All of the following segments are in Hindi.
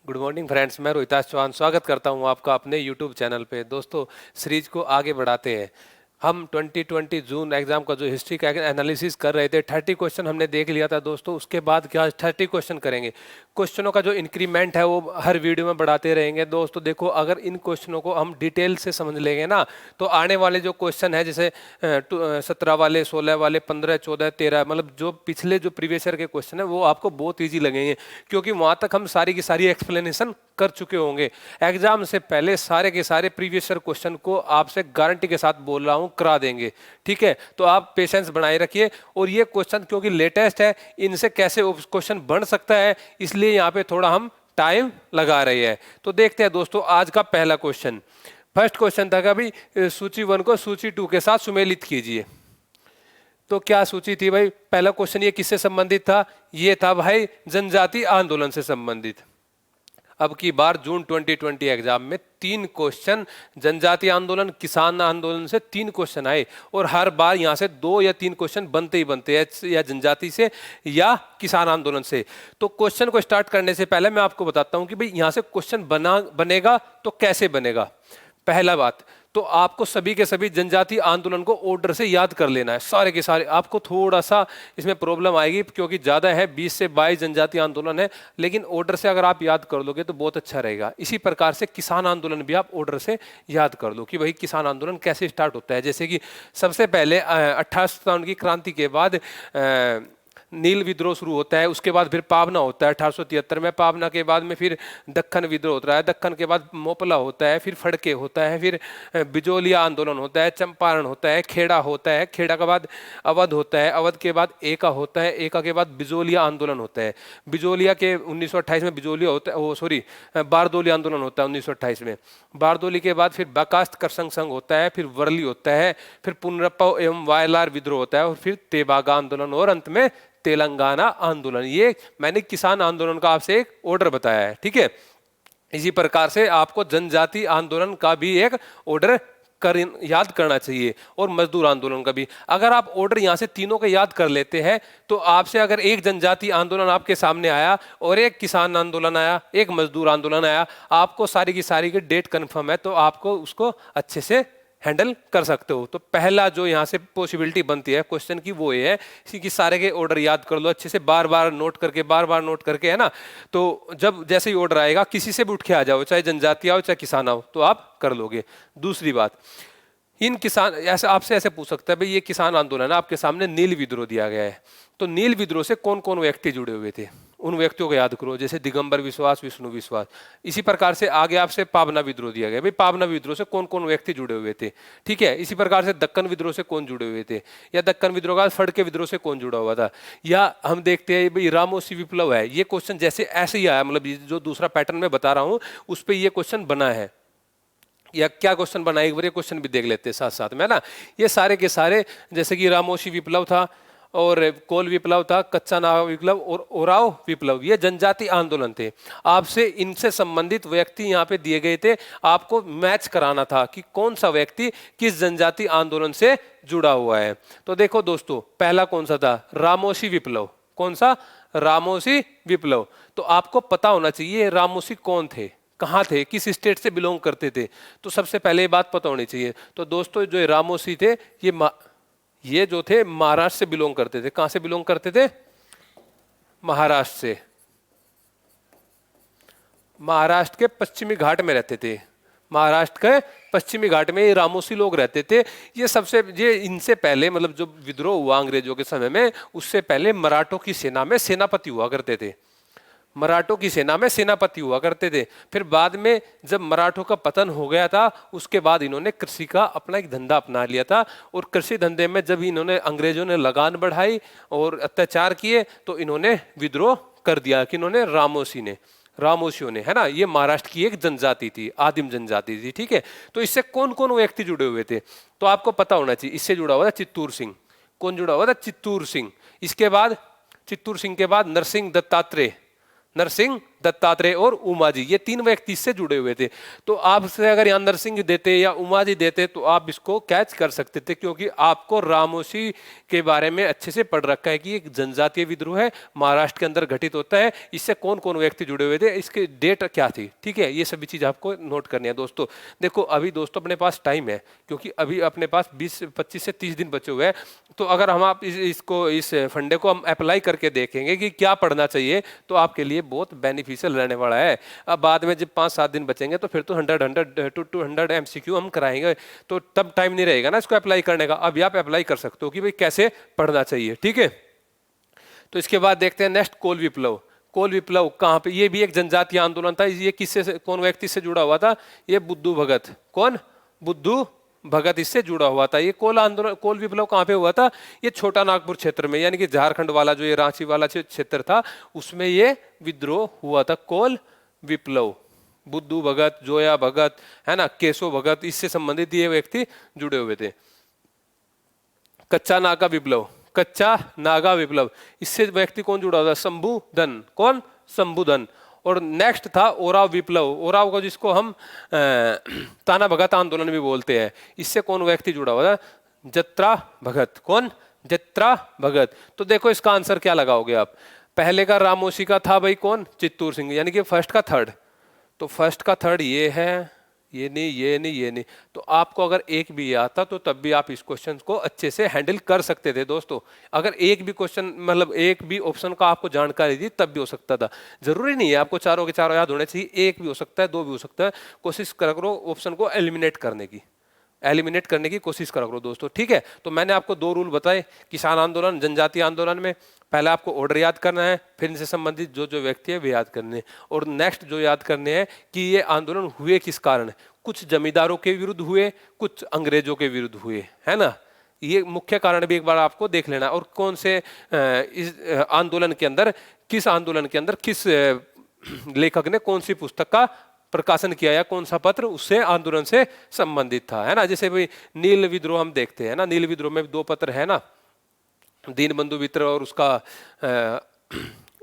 गुड मॉर्निंग फ्रेंड्स, मैं रोहिताश चौहान स्वागत करता हूं आपका अपने यूट्यूब चैनल पे। दोस्तों, सीरीज को आगे बढ़ाते हैं। हम 2020 जून एग्जाम का जो हिस्ट्री का एनालिसिस कर रहे थे, 30 क्वेश्चन हमने देख लिया था दोस्तों। उसके बाद क्या 30 क्वेश्चन करेंगे। क्वेश्चनों का जो इंक्रीमेंट है वो हर वीडियो में बढ़ाते रहेंगे दोस्तों। देखो, अगर इन क्वेश्चनों को हम डिटेल से समझ लेंगे ना, तो आने वाले जो क्वेश्चन है, जैसे 17 वाले, 16 वाले, 15, 14, 13, मतलब जो पिछले जो प्रीवियस ईयर के क्वेश्चन है वो आपको बहुत ईजी लगेंगे, क्योंकि वहां तक हम सारी की सारी एक्सप्लेनेशन कर चुके होंगे। एग्जाम से पहले सारे के सारे प्रीवियस ईयर क्वेश्चन को आपसे गारंटी के साथ बोल रहा हूं करा देंगे। ठीक है, तो आप पेशेंस बनाए रखिए। और ये क्वेश्चन क्योंकि लेटेस्ट है, इनसे कैसे क्वेश्चन बन सकता है, इसलिए यहाँ पे थोड़ा हम टाइम लगा रहे हैं। तो देखते हैं दोस्तों, आज का पहला क्वेश्चन। फर्स्ट क्वेश्चन था कि भाई सूची 1 को सूची 2 के साथ सुमेलित कीजिए। तो क्या सूची थी भाई? पहला क्वेश्चन ये किससे संबंधित था? ये था भाई जनजाति आंदोलन से संबंधित। अब की बार जून 2020 एग्जाम में 3 क्वेश्चन जनजातीय आंदोलन, किसान आंदोलन से 3 क्वेश्चन आए, और हर बार यहां से 2 या 3 क्वेश्चन बनते ही बनते हैं, या जनजाति से या किसान आंदोलन से। तो क्वेश्चन को स्टार्ट करने से पहले मैं आपको बताता हूं कि भाई यहां से क्वेश्चन बनेगा तो कैसे बनेगा। पहला बात तो आपको सभी के सभी जनजातीय आंदोलन को ऑर्डर से याद कर लेना है, सारे के सारे। आपको थोड़ा सा इसमें प्रॉब्लम आएगी क्योंकि ज़्यादा है, 20 से 22 जनजातीय आंदोलन है, लेकिन ऑर्डर से अगर आप याद कर लोगे तो बहुत अच्छा रहेगा। इसी प्रकार से किसान आंदोलन भी आप ऑर्डर से याद कर लो कि भाई किसान आंदोलन कैसे स्टार्ट होता है। जैसे कि सबसे पहले 1857 की क्रांति के बाद नील विद्रोह शुरू होता है, उसके बाद फिर पावना होता है 1873 में। पावना के बाद में फिर दक्कन विद्रोह होता है, दक्कन के बाद मोपला होता है, फिर फड़के होता है, फिर बिजोलिया आंदोलन होता है, चंपारण होता है, खेड़ा होता है, खेड़ा के बाद अवध होता है, अवध के बाद एका होता है, एका के बाद बिजोलिया आंदोलन होता है। बिजोलिया के 1928 में बिजोलिया होता है, वो सॉरी बारदोली आंदोलन होता है 1928 में। बारदोली के बाद फिर बकास्त करसंग संघ होता है, फिर वर्ली होता है, फिर पुनरप्पा एवं वायलार विद्रोह होता है, और फिर तेबागा आंदोलन, और अंत में तेलंगाना आंदोलन। ये मैंने किसान आंदोलन का आपसे एक ऑर्डर बताया है। ठीक है, इसी प्रकार से आपको जनजाति आंदोलन का भी एक ऑर्डर याद करना चाहिए, और मजदूर आंदोलन का भी। अगर आप ऑर्डर यहां से तीनों के याद कर लेते हैं तो आपसे अगर एक जनजाति आंदोलन आपके सामने आया और एक किसान आंदोलन आया, एक मजदूर आंदोलन आया, आपको सारी की सारी की डेट कंफर्म है, तो आपको उसको अच्छे से हैंडल कर सकते हो। तो पहला जो यहाँ से पॉसिबिलिटी बनती है क्वेश्चन की वो ये है कि सारे के ऑर्डर याद कर लो अच्छे से, बार बार नोट करके, है ना। तो जब जैसे ही ऑर्डर आएगा किसी से भी उठ के आ जाओ, चाहे जनजाति आओ चाहे किसान आओ, तो आप कर लोगे। दूसरी बात, इन किसान ऐसे आपसे ऐसे पूछ सकता है भाई ये किसान आंदोलन है, आपके सामने नील विद्रोह दिया गया है, तो नील विद्रोह से कौन कौन व्यक्ति जुड़े हुए थे, उन व्यक्तियों को याद करो, जैसे दिगंबर विश्वास, विष्णु विश्वास। इसी प्रकार से आगे आपसे पावना विद्रोह दिया गया, भाई पावना विद्रोह से कौन कौन व्यक्ति जुड़े हुए थे। ठीक है, इसी प्रकार से दक्कन विद्रोह से कौन जुड़े हुए थे, या दक्कन विद्रोह का फड़के विद्रोह से कौन जुड़ा हुआ था। या हम देखते हैं भाई रामोसी विप्लव है, ये क्वेश्चन जैसे ऐसे ही आया, मतलब जो दूसरा पैटर्न में बता रहा हूं उस पर ये क्वेश्चन बना है। या क्या क्वेश्चन बना, एक बार ये क्वेश्चन भी देख लेते हैं साथ साथ में ना। ये सारे के सारे, जैसे कि रामोशी विप्लव था, और कोल विप्लव था, कच्चा नावा विप्लव और ओराव विप्लव, ये जनजाति आंदोलन थे। आपसे इनसे संबंधित व्यक्ति यहाँ पे दिए गए थे, आपको मैच कराना था कि कौन सा व्यक्ति किस जनजाति आंदोलन से जुड़ा हुआ है। तो देखो दोस्तों, पहला कौन सा था? रामोशी विप्लव। कौन सा? रामोशी विप्लव। तो आपको पता होना चाहिए रामोशी कौन थे, कहाँ थे, किस स्टेट से बिलोंग करते थे। तो सबसे पहले ये बात पता होनी चाहिए। तो दोस्तों, जो रामोसी थे ये जो थे महाराष्ट्र से बिलोंग करते थे। कहां से बिलोंग करते थे? महाराष्ट्र से। महाराष्ट्र के पश्चिमी घाट में रहते थे। महाराष्ट्र के पश्चिमी घाट में ये रामोसी लोग रहते थे। ये इनसे पहले, मतलब जो विद्रोह हुआ अंग्रेजों के समय में, उससे पहले मराठों की सेना में सेनापति हुआ करते थे। मराठों की सेना में सेनापति हुआ करते थे। फिर बाद में जब मराठों का पतन हो गया था, उसके बाद इन्होंने कृषि का अपना एक धंधा अपना लिया था, और कृषि धंधे में जब इन्होंने, अंग्रेजों ने लगान बढ़ाई और अत्याचार किए, तो इन्होंने विद्रोह कर दिया कि इन्होंने रामोसियों ने, है ना। ये महाराष्ट्र की एक जनजाति थी, आदिम जनजाति थी। ठीक है, तो इससे कौन कौन व्यक्ति जुड़े हुए थे तो आपको पता होना चाहिए। इससे जुड़ा हुआ था चित्तूर सिंह। कौन जुड़ा हुआ था? चित्तूर सिंह। इसके बाद चित्तूर सिंह के बाद नरसिंह दत्तात्रेय और उमा जी, ये तीन व्यक्ति इससे जुड़े हुए थे। तो आपसे अगर यहाँ नरसिंह देते या उमा जी देते तो आप इसको कैच कर सकते थे, क्योंकि आपको रामोशी के बारे में अच्छे से पढ़ रखा है कि एक जनजातीय विद्रोह है, महाराष्ट्र के अंदर घटित होता है, इससे कौन कौन व्यक्ति जुड़े हुए थे, इसकी डेट क्या थी। ठीक है, ये सभी चीज आपको नोट करनी है दोस्तों। देखो अभी दोस्तों अपने पास टाइम है, क्योंकि अभी अपने पास 25 से 30 दिन बचे हुए हैं। तो अगर हम आप इस फंडे को हम अप्लाई करके देखेंगे कि क्या पढ़ना चाहिए, तो आपके लिए बहुत बेनिफिशियल रहने वाला है। अब बाद में जब 5-7 दिन बचेंगे तो फिर तो 100 टू 200 MCQ हम कराएंगे, तो तब टाइम नहीं रहेगा ना इसको अप्लाई करने का। अभी आप अप्लाई कर सकते हो कि भाई कैसे पढ़ना चाहिए। ठीक है, तो इसके बाद देखते हैं नेक्स्ट, कोल विप्लव। कोल विप्लव कहाँ पे, ये भी एक जनजातीय आंदोलन था। ये किससे, कौन व्यक्ति से जुड़ा हुआ था, ये बुद्धू भगत। कौन, बुद्धू भगत इससे जुड़ा हुआ था। ये कोल आंदोलन, कोल विप्लव कहाँ पे हुआ था, ये छोटा नागपुर क्षेत्र में, यानी कि झारखंड वाला जो ये रांची वाला क्षेत्र था उसमें ये विद्रोह हुआ था, कोल विप्लव। बुद्धू भगत, जोया भगत, है ना, केशव भगत, इससे संबंधित ये व्यक्ति जुड़े हुए थे। कच्चा नागा विप्लव, कच्चा नागा विप्लव, इससे व्यक्ति कौन जुड़ा हुआ था, शंभुधन। कौन, शंभुधन। और नेक्स्ट था ओराव विप्लव। ओराव को जिसको हम ताना भगत आंदोलन भी बोलते हैं, इससे कौन व्यक्ति जुड़ा हुआ था, जत्रा भगत। कौन, जत्रा भगत। तो देखो इसका आंसर क्या लगाओगे आप, पहले का रामोशी का था भाई कौन, चित्तूर सिंह, यानी कि फर्स्ट का थर्ड। तो फर्स्ट का थर्ड ये है, ये नहीं, ये नहीं, ये नहीं। तो आपको अगर एक भी आता तो तब भी आप इस क्वेश्चन को अच्छे से हैंडल कर सकते थे दोस्तों। अगर एक भी क्वेश्चन, मतलब एक भी ऑप्शन का आपको जानकारी दी तब भी हो सकता था। जरूरी नहीं है आपको चारों के चारों याद होने चाहिए, एक भी हो सकता है, दो भी हो सकता है। कोशिश करो ऑप्शन को एलिमिनेट करने की कोशिश करा करो दोस्तों। ठीक है, तो मैंने आपको 2 रूल बताए, किसान आंदोलन, जनजातीय आंदोलन में पहले आपको ऑर्डर याद करना है, फिर इनसे संबंधित जो जो व्यक्ति है वे याद करने हैं, और नेक्स्ट जो याद करने हैं कि ये आंदोलन हुए किस कारण। कुछ जमींदारों के विरुद्ध हुए, कुछ अंग्रेजों के विरुद्ध हुए, है ना। ये मुख्य कारण भी एक बार आपको देख लेना, और कौन से इस आंदोलन के अंदर, किस आंदोलन के अंदर किस लेखक ने कौन सी पुस्तक का प्रकाशन किया या कौन सा पत्र उससे आंदोलन से संबंधित था, है ना। जैसे भाई नील विद्रोह हम देखते हैं ना, नील विद्रोह में 2 पत्र है ना, दीनबंधु मित्र और उसका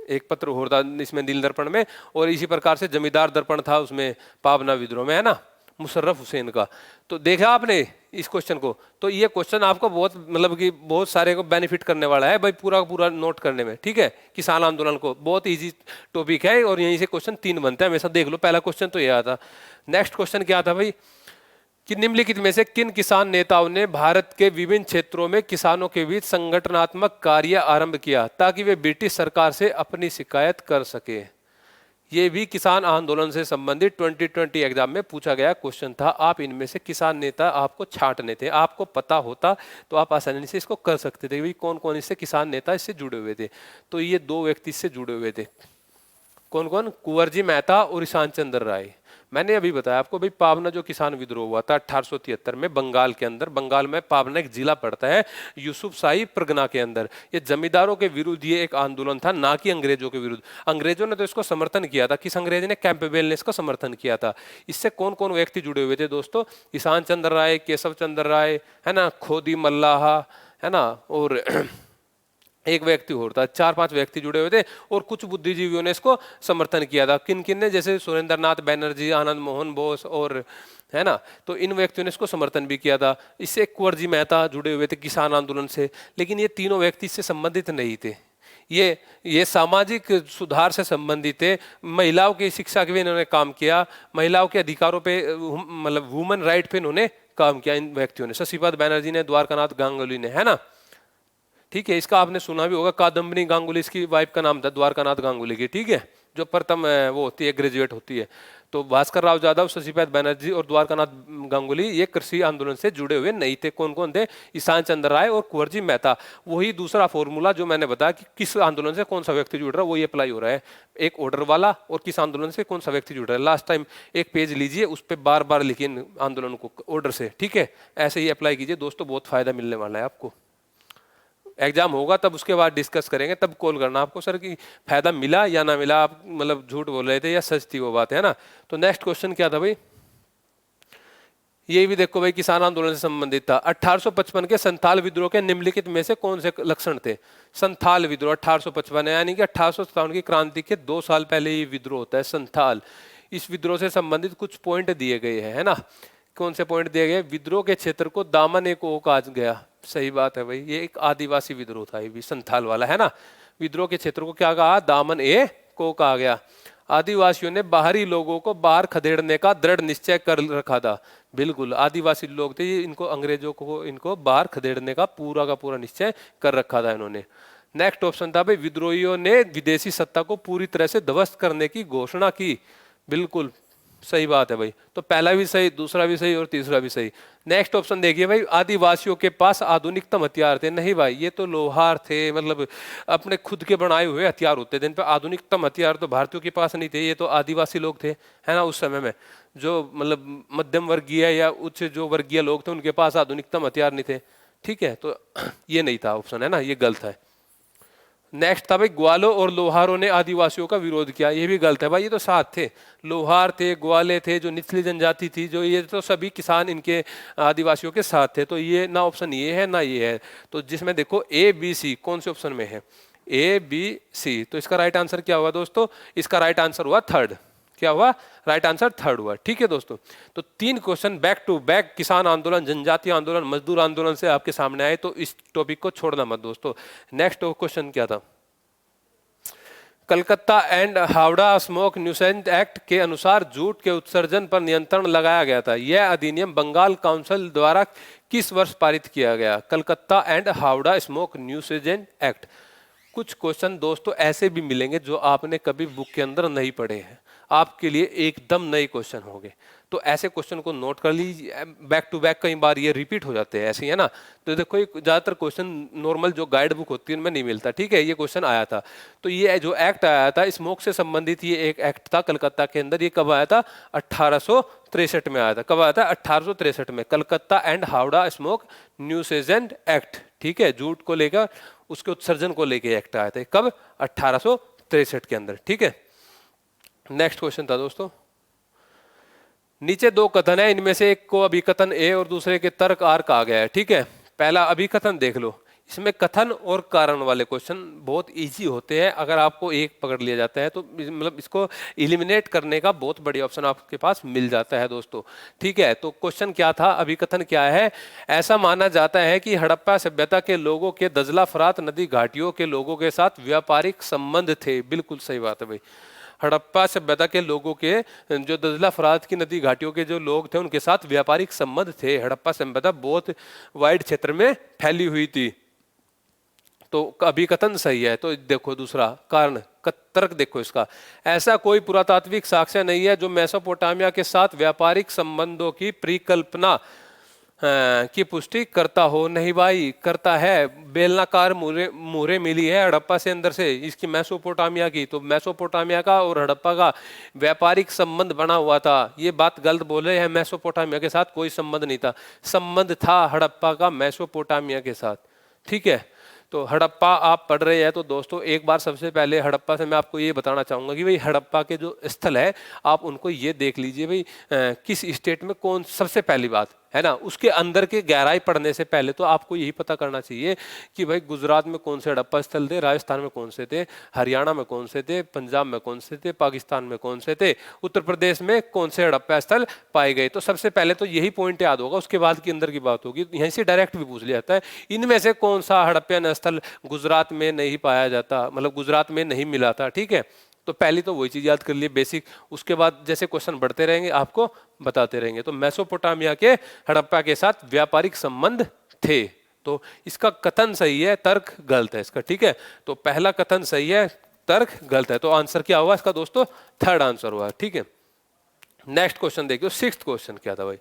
एक पत्र और था इसमें नील दर्पण में, और इसी प्रकार से जमींदार दर्पण था उसमें पाबना विद्रोह में, है ना, मुशर्रफ हुसैन का। तो देखा आपने इस क्वेश्चन को, तो ये क्वेश्चन आपको बहुत, मतलब कि बहुत सारे को बेनिफिट करने वाला है भाई, पूरा पूरा नोट करने में। ठीक है, किसान आंदोलन को बहुत इजी टॉपिक है, और यहीं से क्वेश्चन 3 बनते हैं हमेशा, देख लो। पहला क्वेश्चन तो ये आता। नेक्स्ट क्वेश्चन क्या था भाई, कि निम्नलिखित में से किन किसान नेताओं ने भारत के विभिन्न क्षेत्रों में किसानों के बीच संगठनात्मक कार्य आरंभ किया ताकि वे ब्रिटिश सरकार से अपनी शिकायत कर सके। ये भी किसान आंदोलन से संबंधित 2020 एग्जाम में पूछा गया क्वेश्चन था। आप इनमें से किसान नेता आपको छांटने थे, आपको पता होता तो आप आसानी से इसको कर सकते थे भाई कौन कौन इससे किसान नेता इससे जुड़े हुए थे। तो ये 2 व्यक्ति इससे जुड़े हुए थे, कौन कौन, कुंवर जी मेहता और ईशान चंद्र राय। मैंने अभी बताया आपको भाई, पाबना जो किसान विद्रोह हुआ था 1873 में बंगाल के अंदर, बंगाल में पाबना एक जिला पड़ता है यूसुफ शाही परगना के अंदर। ये जमींदारों के विरुद्ध ये एक आंदोलन था, ना कि अंग्रेजों के विरुद्ध। अंग्रेजों ने तो इसको समर्थन किया था, किस अंग्रेज ने, कैंपबेल ने इसको समर्थन किया था। इससे कौन कौन व्यक्ति जुड़े हुए थे दोस्तों, ईशान चंद्र राय, केशव चंद्र राय, है ना, खोदी मल्लाहा, है ना, और एक व्यक्ति और था। 4-5 व्यक्ति जुड़े हुए थे, और कुछ बुद्धिजीवियों ने इसको समर्थन किया था। किन किन ने, जैसे सुरेंद्रनाथ बैनर्जी, आनंद मोहन बोस, और है ना, तो इन व्यक्तियों ने इसको समर्थन भी किया था। इससे कुंवर जी मेहता जुड़े हुए थे किसान आंदोलन से, लेकिन ये तीनों व्यक्ति इससे संबंधित नहीं थे। ये सामाजिक सुधार से संबंधित थे, महिलाओं की शिक्षा के भी इन्होंने काम किया, महिलाओं के अधिकारों पे, मतलब वुमेन राइट पे इन्होंने काम किया इन व्यक्तियों ने, शशिपाद बैनर्जी ने, द्वारकानाथ गांगुली ने, है ना। ठीक है, इसका आपने सुना भी होगा, कादम्बनी गांगुली इसकी वाइफ का नाम था, द्वारकानाथ गांगुली की। ठीक है, जो प्रथम वो होती है, ग्रेजुएट होती है। तो भास्कर राव यादव, शशिपाद बैनर्जी और द्वारकानाथ गांगुली ये कृषि आंदोलन से जुड़े हुए नहीं थे। कौन कौन थे, ईशान चंद्र राय और कुंवर जी मेहता। वही दूसरा फॉर्मूला जो मैंने बताया कि किस आंदोलन से कौन सा व्यक्ति जुड़ रहा है, वो ये अप्लाई हो रहा है, एक ऑर्डर वाला, और किस आंदोलन से कौन सा व्यक्ति जुड़ रहा है। लास्ट टाइम एक पेज लीजिए, उस पर बार बार लिखिए आंदोलन को ऑर्डर से। ठीक है, ऐसे ही अप्लाई कीजिए दोस्तों, बहुत फायदा मिलने वाला है आपको। एग्जाम होगा तब उसके बाद डिस्कस करेंगे, तब कॉल करना आपको, सर कि फायदा मिला या ना मिला, आप मतलब झूठ बोल रहे थे या सच थी वो बात, है ना। तो नेक्स्ट क्वेश्चन क्या था भाई, ये भी देखो भाई किसान आंदोलन से संबंधित था। 1855 के संथाल विद्रोह के निम्नलिखित में से कौन से लक्षण थे? संथाल विद्रोह 1855 यानी कि 1857 की क्रांति के 2 साल पहले ये विद्रोह होता है संथाल। इस विद्रोह से संबंधित कुछ पॉइंट दिए गए हैं, है ना। कौन से पॉइंट दिए गए? विद्रोह के क्षेत्र को दामन एक ओ कहा गया। सही बात है भाई, ये एक आदिवासी विद्रोह था, ये भी संथाल वाला, है ना। विद्रोह के क्षेत्र को क्या कहा? दामन ए को कहा गया। आदिवासियों ने बाहरी लोगों को बाहर खदेड़ने का दृढ़ निश्चय कर रखा था। बिल्कुल, आदिवासी लोग थे, इनको अंग्रेजों को इनको बाहर खदेड़ने का पूरा निश्चय कर रखा था इन्होंने। नेक्स्ट ऑप्शन था भाई, विद्रोहियों ने विदेशी सत्ता को पूरी तरह से ध्वस्त करने की घोषणा की। बिल्कुल सही बात है भाई। तो पहला भी सही, दूसरा भी सही और तीसरा भी सही। नेक्स्ट ऑप्शन देखिए भाई, आदिवासियों के पास आधुनिकतम हथियार थे। नहीं भाई, ये तो लोहार थे, मतलब अपने खुद के बनाए हुए हथियार होते थे। इन पे आधुनिकतम हथियार तो भारतीयों के पास नहीं थे, ये तो आदिवासी लोग थे, है ना। उस समय में जो मतलब मध्यम वर्गीय या उच्च जो वर्गीय लोग थे उनके पास आधुनिकतम हथियार नहीं थे। ठीक है, तो ये नहीं था ऑप्शन, है ना, ये गलत है। नेक्स्ट था भाई, ग्वालों और लोहारों ने आदिवासियों का विरोध किया। ये भी गलत है भाई, ये तो साथ थे, लोहार थे, ग्वाले थे, जो निचली जनजाति थी, जो ये तो सभी किसान इनके आदिवासियों के साथ थे। तो ये ना ऑप्शन ये है ना ये है। तो जिसमें देखो ए बी सी कौन से ऑप्शन में है? A B C. तो इसका राइट आंसर क्या हुआ दोस्तों? इसका राइट आंसर हुआ थर्ड। क्या हुआ? राइट आंसर थर्ड हुआ। ठीक है दोस्तों, तो 3 क्वेश्चन बैक टू बैक किसान आंदोलन, जनजातीय आंदोलन, मजदूर आंदोलन से आपके सामने आए, तो इस टॉपिक को छोड़ना मत दोस्तों। नेक्स्ट क्वेश्चन क्या था? Calcutta and Howrah smoke nuisance act के अनुसार जूट के उत्सर्जन पर नियंत्रण लगाया गया था। यह अधिनियम बंगाल काउंसिल द्वारा किस वर्ष पारित किया गया? Calcutta and Howrah smoke nuisance act. कुछ क्वेश्चन दोस्तों ऐसे भी मिलेंगे जो आपने कभी बुक के अंदर नहीं पढ़े हैं, आपके लिए एकदम नए क्वेश्चन होंगे। तो ऐसे क्वेश्चन को नोट कर लीजिए, बैक टू बैक कई बार ये रिपीट हो जाते हैं, ऐसे ही, है ना। तो देखो, ज्यादातर क्वेश्चन नॉर्मल जो गाइड बुक होती है उनमें नहीं मिलता। ठीक है, ये क्वेश्चन आया था। तो ये जो एक्ट आया था स्मोक से संबंधित, ये एक एक्ट था कलकत्ता के अंदर। ये कब आया था? 1863 में आया था। कब आया था? 1863 में। Calcutta and Howrah smoke nuisance act. ठीक है, जूट को लेकर उसके उत्सर्जन को लेकर एक्ट आया था। कब? 1863 के अंदर। ठीक है, नेक्स्ट क्वेश्चन था दोस्तों, नीचे 2 कथन है, इनमें से एक को अभिकथन ए और दूसरे के तर्क आर कहा गया है। ठीक है, पहला अभिकथन देख लो। इसमें कथन और कारण वाले क्वेश्चन बहुत इजी होते हैं, अगर आपको एक पकड़ लिया जाता है तो मतलब इसको इलिमिनेट करने का बहुत बढ़िया ऑप्शन आपके पास मिल जाता है दोस्तों। ठीक है, तो क्वेश्चन क्या था, अभिकथन क्या है? ऐसा माना जाता है कि हड़प्पा सभ्यता के लोगों के दजला फरात नदी घाटियों के लोगों के साथ व्यापारिक संबंध थे। बिल्कुल सही बात है भाई, हड़प्पा सभ्यता के लोगों के जो दजला फरात की नदी घाटियों के जो लोग थे उनके साथ व्यापारिक संबंध थे। हड़प्पा सभ्यता बहुत वाइड क्षेत्र में फैली हुई थी। तो अभिकथन सही है। तो देखो दूसरा कारण तर्क देखो इसका, ऐसा कोई पुरातात्विक साक्ष्य नहीं है जो मेसोपोटामिया के साथ व्यापारिक संबंधों की परिकल्पना की पुष्टि करता हो। नहीं भाई, करता है। बेलनाकार मुहरें मिली है हड़प्पा से अंदर से इसकी मेसोपोटामिया की, तो मेसोपोटामिया का और हड़प्पा का व्यापारिक संबंध बना हुआ था। ये बात गलत बोले हैं, मेसोपोटामिया के साथ कोई संबंध नहीं था, संबंध था हड़प्पा का मेसोपोटामिया के साथ। ठीक है, तो हड़प्पा आप पढ़ रहे हैं तो दोस्तों एक बार सबसे पहले हड़प्पा से मैं आपको ये बताना चाहूँगा कि भाई हड़प्पा के जो स्थल है आप उनको ये देख लीजिए भाई किस स्टेट में कौन, सबसे पहली बात है ना। उसके अंदर के गहराई पढ़ने से पहले तो आपको यही पता करना चाहिए कि भाई गुजरात में कौन से हड़प्पा स्थल थे, राजस्थान में कौन से थे, हरियाणा में कौन से थे, पंजाब में कौन से थे, पाकिस्तान में कौन से थे, उत्तर प्रदेश में कौन से हड़प्पा स्थल पाए गए। तो सबसे पहले तो यही पॉइंट याद होगा, उसके बाद की अंदर की बात होगी। यहीं से डायरेक्ट भी पूछ लिया जाता है इनमें से कौन सा हड़प्पा स्थल गुजरात में नहीं पाया जाता, मतलब गुजरात में नहीं मिला था। ठीक है, तो पहली तो वही चीज याद कर लिए बेसिक, उसके बाद जैसे क्वेश्चन बढ़ते रहेंगे आपको बताते रहेंगे। तो मेसोपोटामिया के हड़प्पा के साथ व्यापारिक संबंध थे। तो इसका कथन सही है, तर्क गलत है इसका। ठीक है, तो पहला कथन सही है, तर्क गलत है। तो आंसर क्या हुआ इसका दोस्तों? थर्ड आंसर हुआ। ठीक है, नेक्स्ट क्वेश्चन देखिए, 6th क्वेश्चन क्या था भाई?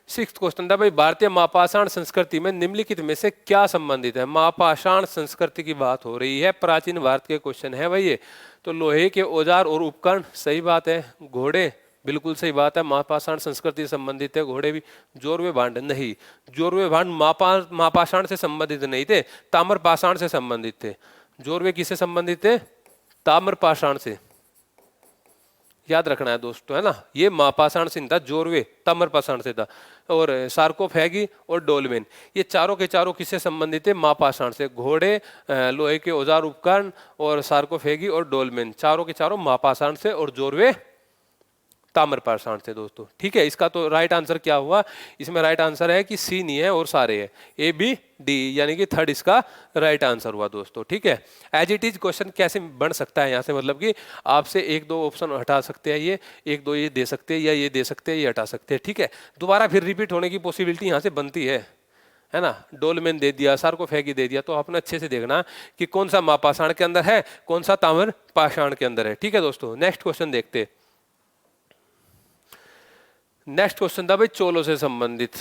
6th क्वेश्चन था भाई, भारतीय महापाषाण संस्कृति में निम्नलिखित में से क्या संबंधित है? महापाषाण संस्कृति की बात हो रही है, प्राचीन भारत के क्वेश्चन है भाई ये। तो लोहे के औजार और उपकरण, सही बात है। घोड़े, बिल्कुल सही बात है, महापाषाण संस्कृति से संबंधित है। घोड़े भी। जोरवे भांड, नहीं, जोरवे भांड महापाषाण से संबंधित नहीं थे, ताम्रपाषाण से संबंधित थे। जोरवे किससे संबंधित थे? ताम्रपाषाण से। याद रखना है दोस्तों, है ना। ये महापाषाण से था, जोरवे ताम्रपाषाण से था, और सार्कोफेगी और डोलमेन, ये चारों के चारों किससे संबंधित है? महापाषाण से। घोड़े, लोहे के औजार उपकरण, और सार्कोफेगी और डोलमेन, चारों के चारों महापाषाण से, और जोरवे ताम्रपाषाण से दोस्तों। ठीक है, इसका तो राइट आंसर क्या हुआ? इसमें राइट आंसर है कि सी नहीं है और सारे है, ए बी डी, यानी कि थर्ड इसका राइट आंसर हुआ दोस्तों। ठीक है, एज इट इज क्वेश्चन कैसे बन सकता है यहाँ से, मतलब कि आपसे एक दो ऑप्शन हटा सकते हैं, ये एक दो ये दे सकते हैं, या ये दे सकते हैं, ये हटा सकते हैं। ठीक है, दोबारा फिर रिपीट होने की पॉसिबिलिटी यहाँ से बनती है ना। डोलमेन दे दिया, सार्कोफेगी दे दिया, तो आपने अच्छे से देखना कि कौन सा महापाषाण के अंदर है, कौन सा ताम्रपाषाण के अंदर है। ठीक है दोस्तों, नेक्स्ट क्वेश्चन देखते। नेक्स्ट क्वेश्चन था भाई चोलों से संबंधित,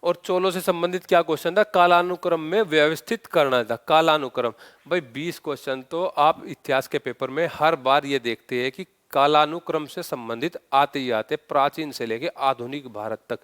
और चोलों से संबंधित क्या क्वेश्चन था? कालानुक्रम में व्यवस्थित करना था, कालानुक्रम। भाई 20 क्वेश्चन तो आप इतिहास के पेपर में हर बार ये देखते हैं कि कालानुक्रम से संबंधित आते ही आते, प्राचीन से लेके आधुनिक भारत तक।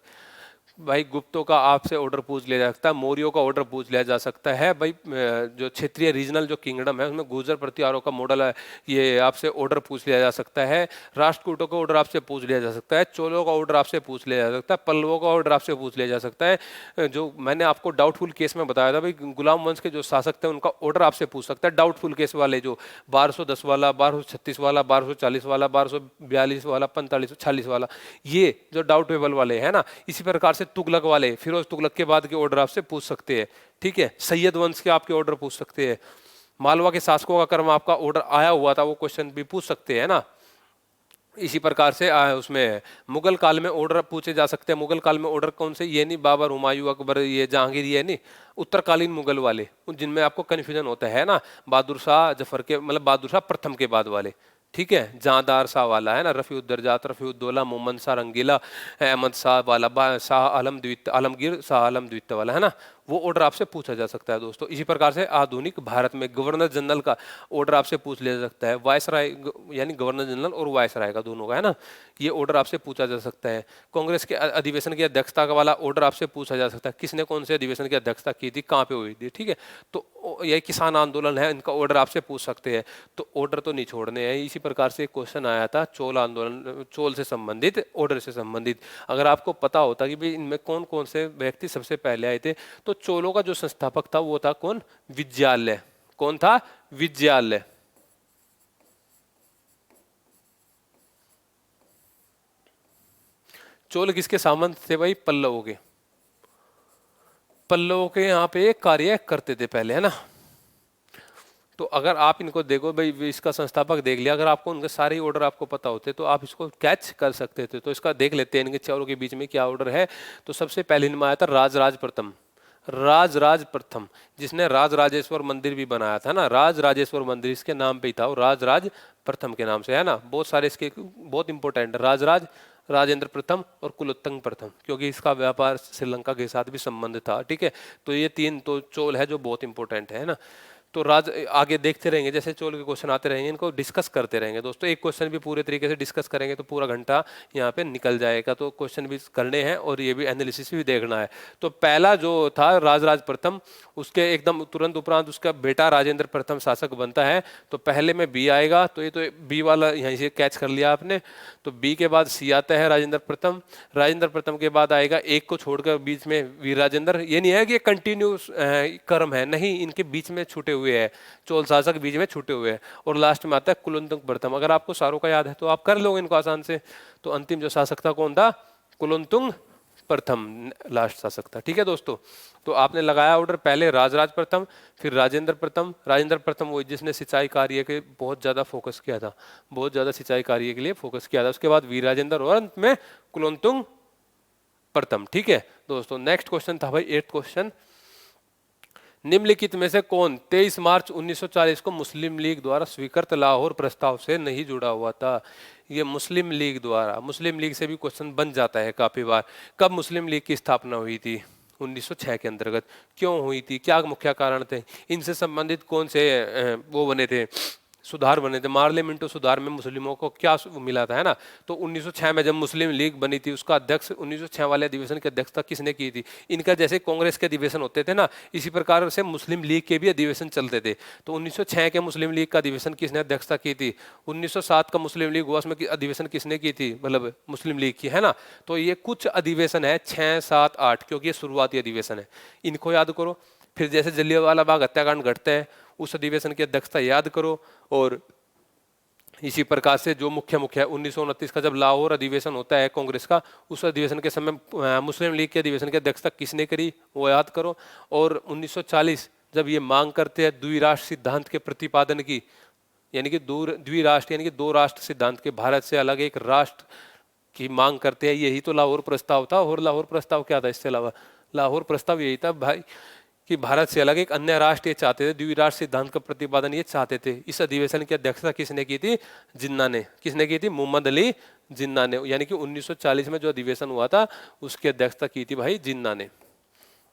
भाई गुप्तों का आपसे ऑर्डर पूछ लिया जा सकता है, मौर्यों का ऑर्डर पूछ लिया जा सकता है, भाई जो क्षेत्रीय रीजनल जो किंगडम है उसमें गुर्जर प्रतिहारों का मॉडल है, ये आपसे ऑर्डर पूछ लिया जा सकता है। राष्ट्रकूटों का ऑर्डर आपसे पूछ लिया जा सकता है, चोलों का ऑर्डर आपसे पूछ लिया जा सकता है, पल्लवों का ऑर्डर आपसे पूछ लिया जा सकता है। जो मैंने आपको डाउटफुल केस में बताया था, भाई गुलाम वंश के जो शासक थे उनका ऑर्डर आपसे पूछ सकता है, डाउटफुल केस वाले, जो 1210 वाला, 1236 वाला, 1240 वाला, 1242 वाला, 4546 वाला, ये जो डाउटेबल वाले है ना। इसी प्रकार से तुगलक वाले, फिरोज तुगलक के बाद के ऑर्डर आपसे पूछ सकते हैं। ठीक है, सैयद वंश के आपके ऑर्डर पूछ सकते हैं, मालवा के शासकों का क्रम आपका ऑर्डर आया हुआ था, वो क्वेश्चन भी पूछ सकते हैं ना। इसी प्रकार से उसमें मुगल काल में ऑर्डर पूछे जा सकते हैं। मुगल काल में ऑर्डर कौन से? ये नहीं बाबर, हुमायूं, अकबर, ये जहांगीर, ये नहीं, उत्तरकालीन मुगल वाले, जिनमें आपको कन्फ्यूजन होता है ना, बहादुर शाह जफर के, मतलब बहादुर शाह प्रथम के बाद वाले। ठीक है, जहांदार शाह वाला है ना, रफीउद्दरजात, रफीउद्दौला, मोहम्मद शाह रंगीला, अहमद शाह वाला, शाह आलम द्वितीय, आलमगीर शाह आलम द्वितीय वाला, है ना, वो ऑर्डर आपसे पूछा जा सकता है दोस्तों। इसी प्रकार से आधुनिक भारत में गवर्नर जनरल का ऑर्डर आपसे पूछ लिया जा सकता है, वायसराय यानी गवर्नर जनरल और वायसराय का दोनों का, है ना, ये ऑर्डर आपसे पूछा जा सकता है। कांग्रेस के अधिवेशन की अध्यक्षता का वाला ऑर्डर आपसे पूछा जा सकता है, किसने कौन से अधिवेशन की अध्यक्षता की थी, कहाँ पे हुई थी। ठीक है, तो यही किसान आंदोलन है, इनका ऑर्डर आपसे पूछ सकते हैं, तो ऑर्डर तो नहीं छोड़ने हैं। इसी प्रकार से क्वेश्चन आया था चोल आंदोलन, चोल से संबंधित, ऑर्डर से संबंधित। अगर आपको पता होता कि भाई इनमें कौन कौन से व्यक्ति सबसे पहले आए थे, तो चोलों का जो संस्थापक था वो था कौन? विजयालय। कौन था? विजयालय। चोल किसके सामंत थे भाई? पल्लवों के। पल्लवों के यहाँ पे कार्य करते थे पहले, है ना। तो अगर आप इनको देखो भाई, इसका संस्थापक देख लिया, अगर आपको उनके सारे ऑर्डर आपको पता होते तो आप इसको कैच कर सकते थे। तो इसका देख लेते हैं इनके चारों के बीच में क्या ऑर्डर है। तो सबसे पहले इनमें आया था राजराज प्रथम। राजराज प्रथम, जिसने राजराजेश्वर मंदिर भी बनाया था ना, राजराजेश्वर मंदिर इसके नाम पे ही था, और राजराज प्रथम के नाम से, है ना। बहुत सारे इसके बहुत इंपॉर्टेंट, राजराज, राजेंद्र प्रथम और कुलोत्तंग प्रथम, क्योंकि इसका व्यापार श्रीलंका के साथ भी संबंध था। ठीक है, तो ये तीन तो चोल है जो बहुत इंपॉर्टेंट है ना। तो राज आगे देखते रहेंगे, जैसे चोल के क्वेश्चन आते रहेंगे इनको डिस्कस करते रहेंगे दोस्तों। एक क्वेश्चन भी पूरे तरीके से डिस्कस करेंगे तो पूरा घंटा यहाँ पे निकल जाएगा। तो क्वेश्चन भी करने हैं और ये भी एनालिसिस भी देखना है। तो पहला जो था राजराज प्रथम, उसके एकदम तुरंत उपरांत उसका बेटा राजेंद्र प्रथम शासक बनता है। तो पहले में बी आएगा, तो ये तो बी वाला यहीं से कैच कर लिया आपने। तो बी के बाद सी आता है, राजेंद्र प्रथम। राजेंद्र प्रथम के बाद आएगा एक को छोड़कर बीच में वीर राजेंद्र। ये नहीं है कि कंटिन्यूस क्रम है, नहीं, इनके बीच में छूटे हुए है, चोल शासक बीच में छूटे हुए हैं। और लास्ट में आता है कुलोत्तुंग प्रथम। अगर आपको सारों का याद है तो आप कर लोगे इनको आसान से। तो अंतिम जो शासक था कौन था? कुलोत्तुंग प्रथम लास्ट शासक था। ठीक है दोस्तों, तो आपने लगाया ऑर्डर, पहले राजराज प्रथम, फिर राजेंद्र प्रथम। राजेंद्र प्रथम वो जिसने सिंचाई कार्य के बहुत ज्यादा फोकस किया था, बहुत ज्यादा सिंचाई कार्य के लिए फोकस किया था। उसके बाद वीर राजेंद्र और अंत में कुलोत्तुंग प्रथम। ठीक है दोस्तों, नेक्स्ट क्वेश्चन था भाई 8th क्वेश्चन, निम्नलिखित में से कौन 23 मार्च 1940 को मुस्लिम लीग द्वारा स्वीकृत लाहौर प्रस्ताव से नहीं जुड़ा हुआ था? ये मुस्लिम लीग द्वारा, मुस्लिम लीग से भी क्वेश्चन बन जाता है काफी बार। कब मुस्लिम लीग की स्थापना हुई थी? 1906 के अंतर्गत। क्यों हुई थी? क्या मुख्य कारण थे? इनसे संबंधित कौन से वो बने थे, सुधार बने थे, मार्ले मिंटो सुधार में मुस्लिमों को क्या मिला था, है ना। तो 1906 में जब मुस्लिम लीग बनी थी, उसका अध्यक्ष 1906 वाले अधिवेशन की अध्यक्षता किसने की थी? इनका जैसे कांग्रेस के अधिवेशन होते थे ना, इसी प्रकार से मुस्लिम लीग के भी अधिवेशन चलते थे। तो 1906 के मुस्लिम लीग का अधिवेशन किसने अध्यक्षता की थी? 1907 का मुस्लिम लीग हुआ, उसमें अधिवेशन किसने की थी, मतलब मुस्लिम लीग की, है ना। तो ये कुछ अधिवेशन है 6, 7, 8, क्योंकि ये शुरुआती अधिवेशन है, इनको याद करो। फिर जैसे जलियांवाला बाग हत्याकांड घटते हैं, उस अधिवेशन की अध्यक्षता याद करो। और इसी प्रकार से जो मुख्य मुख्य है, 1929 का जब लाहौर अधिवेशन होता है कांग्रेस का, उस अधिवेशन के समय मुस्लिम लीग के अधिवेशन की अध्यक्षता किसने करी, वो याद करो। और 1940 जब ये मांग करते हैं द्विराष्ट्र सिद्धांत के प्रतिपादन की, यानी कि द्विराष्ट्र यानी कि दो राष्ट्र सिद्धांत के, भारत से अलग एक राष्ट्र की मांग करते हैं, यही तो लाहौर प्रस्ताव था। और लाहौर प्रस्ताव क्या था इससे अलावा? लाहौर प्रस्ताव यही था भाई कि भारत से अलग एक अन्य राष्ट्र ये चाहते थे, द्विराष्ट्र सिद्धांत का प्रतिपादन ये चाहते थे। इस अधिवेशन की अध्यक्षता किसने की थी? जिन्ना ने। किसने की थी? मोहम्मद अली जिन्ना ने। यानी कि 1940 में जो अधिवेशन हुआ था उसकी अध्यक्षता की थी भाई जिन्ना ने।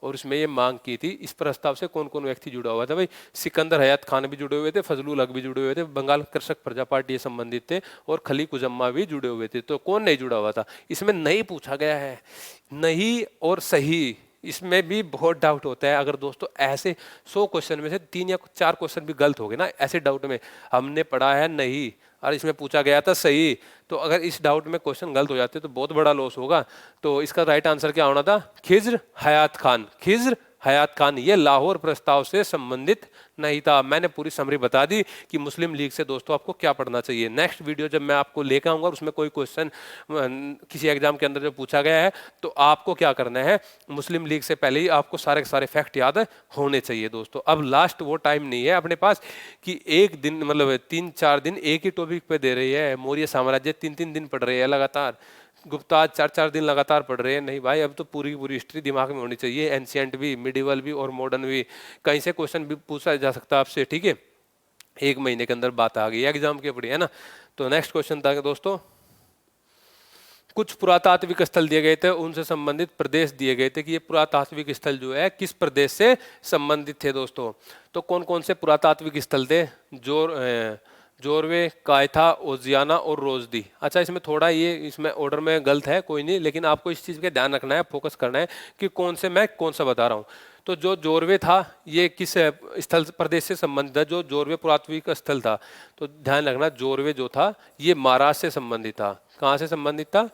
और इसमें ये मांग की थी, इस प्रस्ताव से कौन कौन व्यक्ति जुड़ा हुआ था भाई? सिकंदर हयात खान भी जुड़े हुए थे, फजलुल हक भी जुड़े हुए थे, बंगाल कृषक प्रजा पार्टी से संबंधित थे, और खली कुजम्मा भी जुड़े हुए थे। तो कौन नहीं जुड़ा हुआ था? इसमें नहीं पूछा गया है। नहीं और सही, इसमें भी बहुत डाउट होता है। अगर दोस्तों ऐसे 100 क्वेश्चन में से 3 या 4 क्वेश्चन भी गलत हो गए ना, ऐसे डाउट में हमने पढ़ा है नहीं और इसमें पूछा गया था सही, तो अगर इस डाउट में क्वेश्चन गलत हो जाते तो बहुत बड़ा लॉस होगा। तो इसका राइट आंसर क्या होना था? खिज्र हयात खान। खिज्र हयात खान ये लाहौर प्रस्ताव से संबंधित नहीं था। मैंने पूरी समरी बता दी कि मुस्लिम लीग से दोस्तों आपको क्या पढ़ना चाहिए। नेक्स्ट वीडियो जब मैं आपको लेकर आऊंगा, उसमें कोई क्वेश्चन किसी एग्जाम के अंदर जो पूछा गया है, तो आपको क्या करना है, मुस्लिम लीग से पहले ही आपको सारे के सारे फैक्ट याद होने चाहिए दोस्तों। अब लास्ट वो टाइम नहीं है अपने पास कि एक दिन मतलब 3-4 दिन एक ही टॉपिक पे दे रही है। मौर्य साम्राज्य 3-3 दिन पढ़ रही है लगातार, गुप्ता 4-4 दिन लगातार पढ़ रहे हैं। नहीं भाई, अब तो पूरी की पूरी हिस्ट्री दिमाग में होनी चाहिए, एंशियंट भी, मिडिवल भी और मॉडर्न भी। कहीं से क्वेश्चन भी पूछा जा सकता है आपसे, ठीक है। 1 महीने के अंदर बात आ गई एग्जाम के ऊपर, है ना। तो नेक्स्ट क्वेश्चन था दोस्तों, कुछ पुरातात्विक स्थल दिए गए थे, उनसे संबंधित प्रदेश दिए गए थे कि ये पुरातात्विक स्थल जो है किस प्रदेश से संबंधित थे दोस्तों। तो कौन कौन से पुरातात्विक स्थल थे? जोरवे, कायथा, ओजियाना और रोजदी। अच्छा, इसमें थोड़ा ये इसमें ऑर्डर में गलत है, कोई नहीं, लेकिन आपको इस चीज़ पे ध्यान रखना है, फोकस करना है कि कौन से मैं कौन सा बता रहा हूँ। तो जो जोरवे था ये किस स्थल प्रदेश से संबंधित है? जो जोरवे पुरातात्विक स्थल था, तो ध्यान रखना जोरवे जो था ये महाराष्ट्र से संबंधित था। कहाँ से संबंधित था?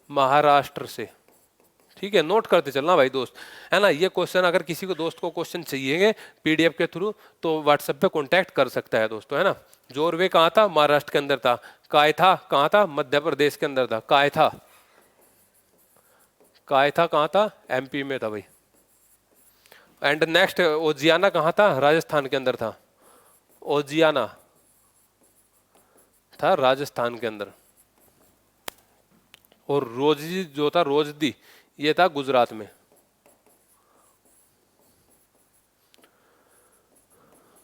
महाराष्ट्र से। ठीक है, नोट करते चलना भाई दोस्त, है ना। ये क्वेश्चन अगर किसी को दोस्त को क्वेश्चन चाहिए पीडीएफ के थ्रू तो व्हाट्सएप पे कांटेक्ट कर सकता है दोस्तों, है ना। जोरवे कहाँ था? महाराष्ट्र के अंदर था। कायथा कहाँ था? मध्य प्रदेश के अंदर था। कायथा कहाँ था? एमपी में था भाई। एंड नेक्स्ट, ओजियाना कहाँ था? राजस्थान के अंदर था। ओजियाना था राजस्थान के अंदर। और रोजदी जो था, रोजदी ये था गुजरात में।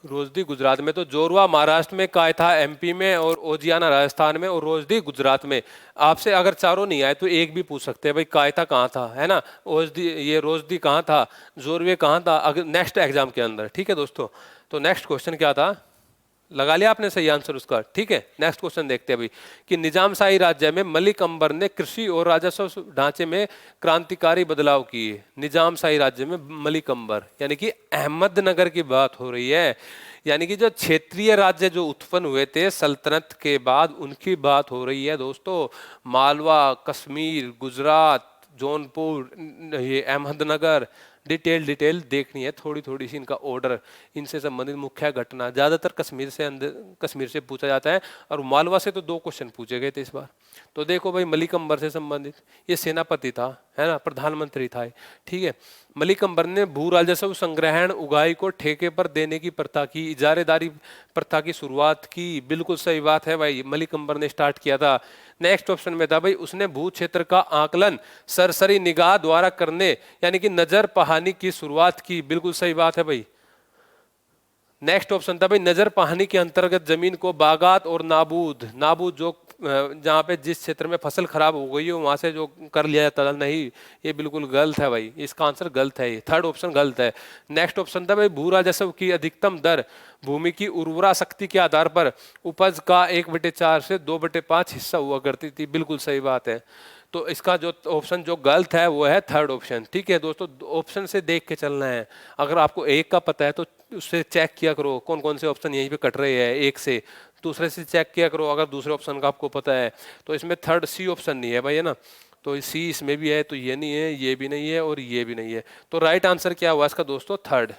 रोजदी गुजरात में। तो जोरवा महाराष्ट्र में, कायथा एमपी में, और ओजियाना राजस्थान में, और रोजदी गुजरात में। आपसे अगर चारों नहीं आए तो एक भी पूछ सकते हैं भाई, कायथा कहाँ था, है ना, ओजदी ये रोजदी कहाँ था, जोरवे कहाँ था, अगर नेक्स्ट एग्जाम के अंदर। ठीक है दोस्तों, तो नेक्स्ट क्वेश्चन क्या था? लगा लिया आपने सही आंसर उसका? ठीक है, नेक्स्ट क्वेश्चन देखते हैं अभी कि निजामशाही राज्य में मलिक अंबर ने कृषि और राजस्व ढांचे में क्रांतिकारी बदलाव किए। निजामशाही राज्य में मलिक अंबर यानी कि अहमदनगर की बात हो रही है, यानी कि जो क्षेत्रीय राज्य जो उत्पन्न हुए थे सल्तनत के बाद, उनकी बात हो रही है दोस्तों। मालवा, कश्मीर, गुजरात, जौनपुर, ये अहमदनगर, डिटेल देखनी है थोड़ी थोड़ी सी इनका ऑर्डर, इनसे संबंधित मुख्य घटना। ज़्यादातर कश्मीर से पूछा जाता है, और मालवा से तो 2 क्वेश्चन पूछे गए थे इस बार। तो देखो भाई, मलिक अंबर से संबंधित ये सेनापति था, है ना, प्रधानमंत्री था। ठीक है, मलिक अंबर ने भू राजस्व संग्रहण उगाही को ठेके पर देने की प्रथा की, इजारेदारी प्रथा की शुरुआत की। बिल्कुल सही बात है भाई, मलिक अंबर ने स्टार्ट किया था। नेक्स्ट ऑप्शन में था भाई, उसने भू क्षेत्र का आकलन सरसरी निगाह द्वारा करने यानी कि नजर पहानी की शुरुआत की। बिल्कुल सही बात है भाई। नेक्स्ट ऑप्शन था भाई, नजर पहानी के अंतर्गत जमीन को बागात और नाबूद जो जहाँ पे जिस क्षेत्र में फसल खराब हो गई हो वहां से जो कर लिया जाता था, नहीं, ये बिल्कुल गलत है भाई, इसका आंसर गलत है, ये थर्ड ऑप्शन गलत है। नेक्स्ट ऑप्शन था भाई, भू राजस्व की अधिकतम दर भूमि की उर्वरा शक्ति के आधार पर उपज का 1/4 से 2/5 हिस्सा हुआ करती थी, बिल्कुल सही बात है। तो इसका जो ऑप्शन जो गलत है वो है थर्ड ऑप्शन। ठीक है दोस्तों, ऑप्शन से देख के चलना है। अगर आपको एक का पता है तो उससे चेक किया करो कौन कौन से ऑप्शन यहीं पे कट रहे हैं एक से, दूसरे से चेक किया करो अगर दूसरे ऑप्शन का आपको पता है। तो इसमें थर्ड सी ऑप्शन नहीं है भाई, है ना, तो सी इसमें भी है, तो ये नहीं है, ये भी नहीं है और ये भी नहीं है। तो राइट आंसर क्या हुआ इसका दोस्तों? थर्ड।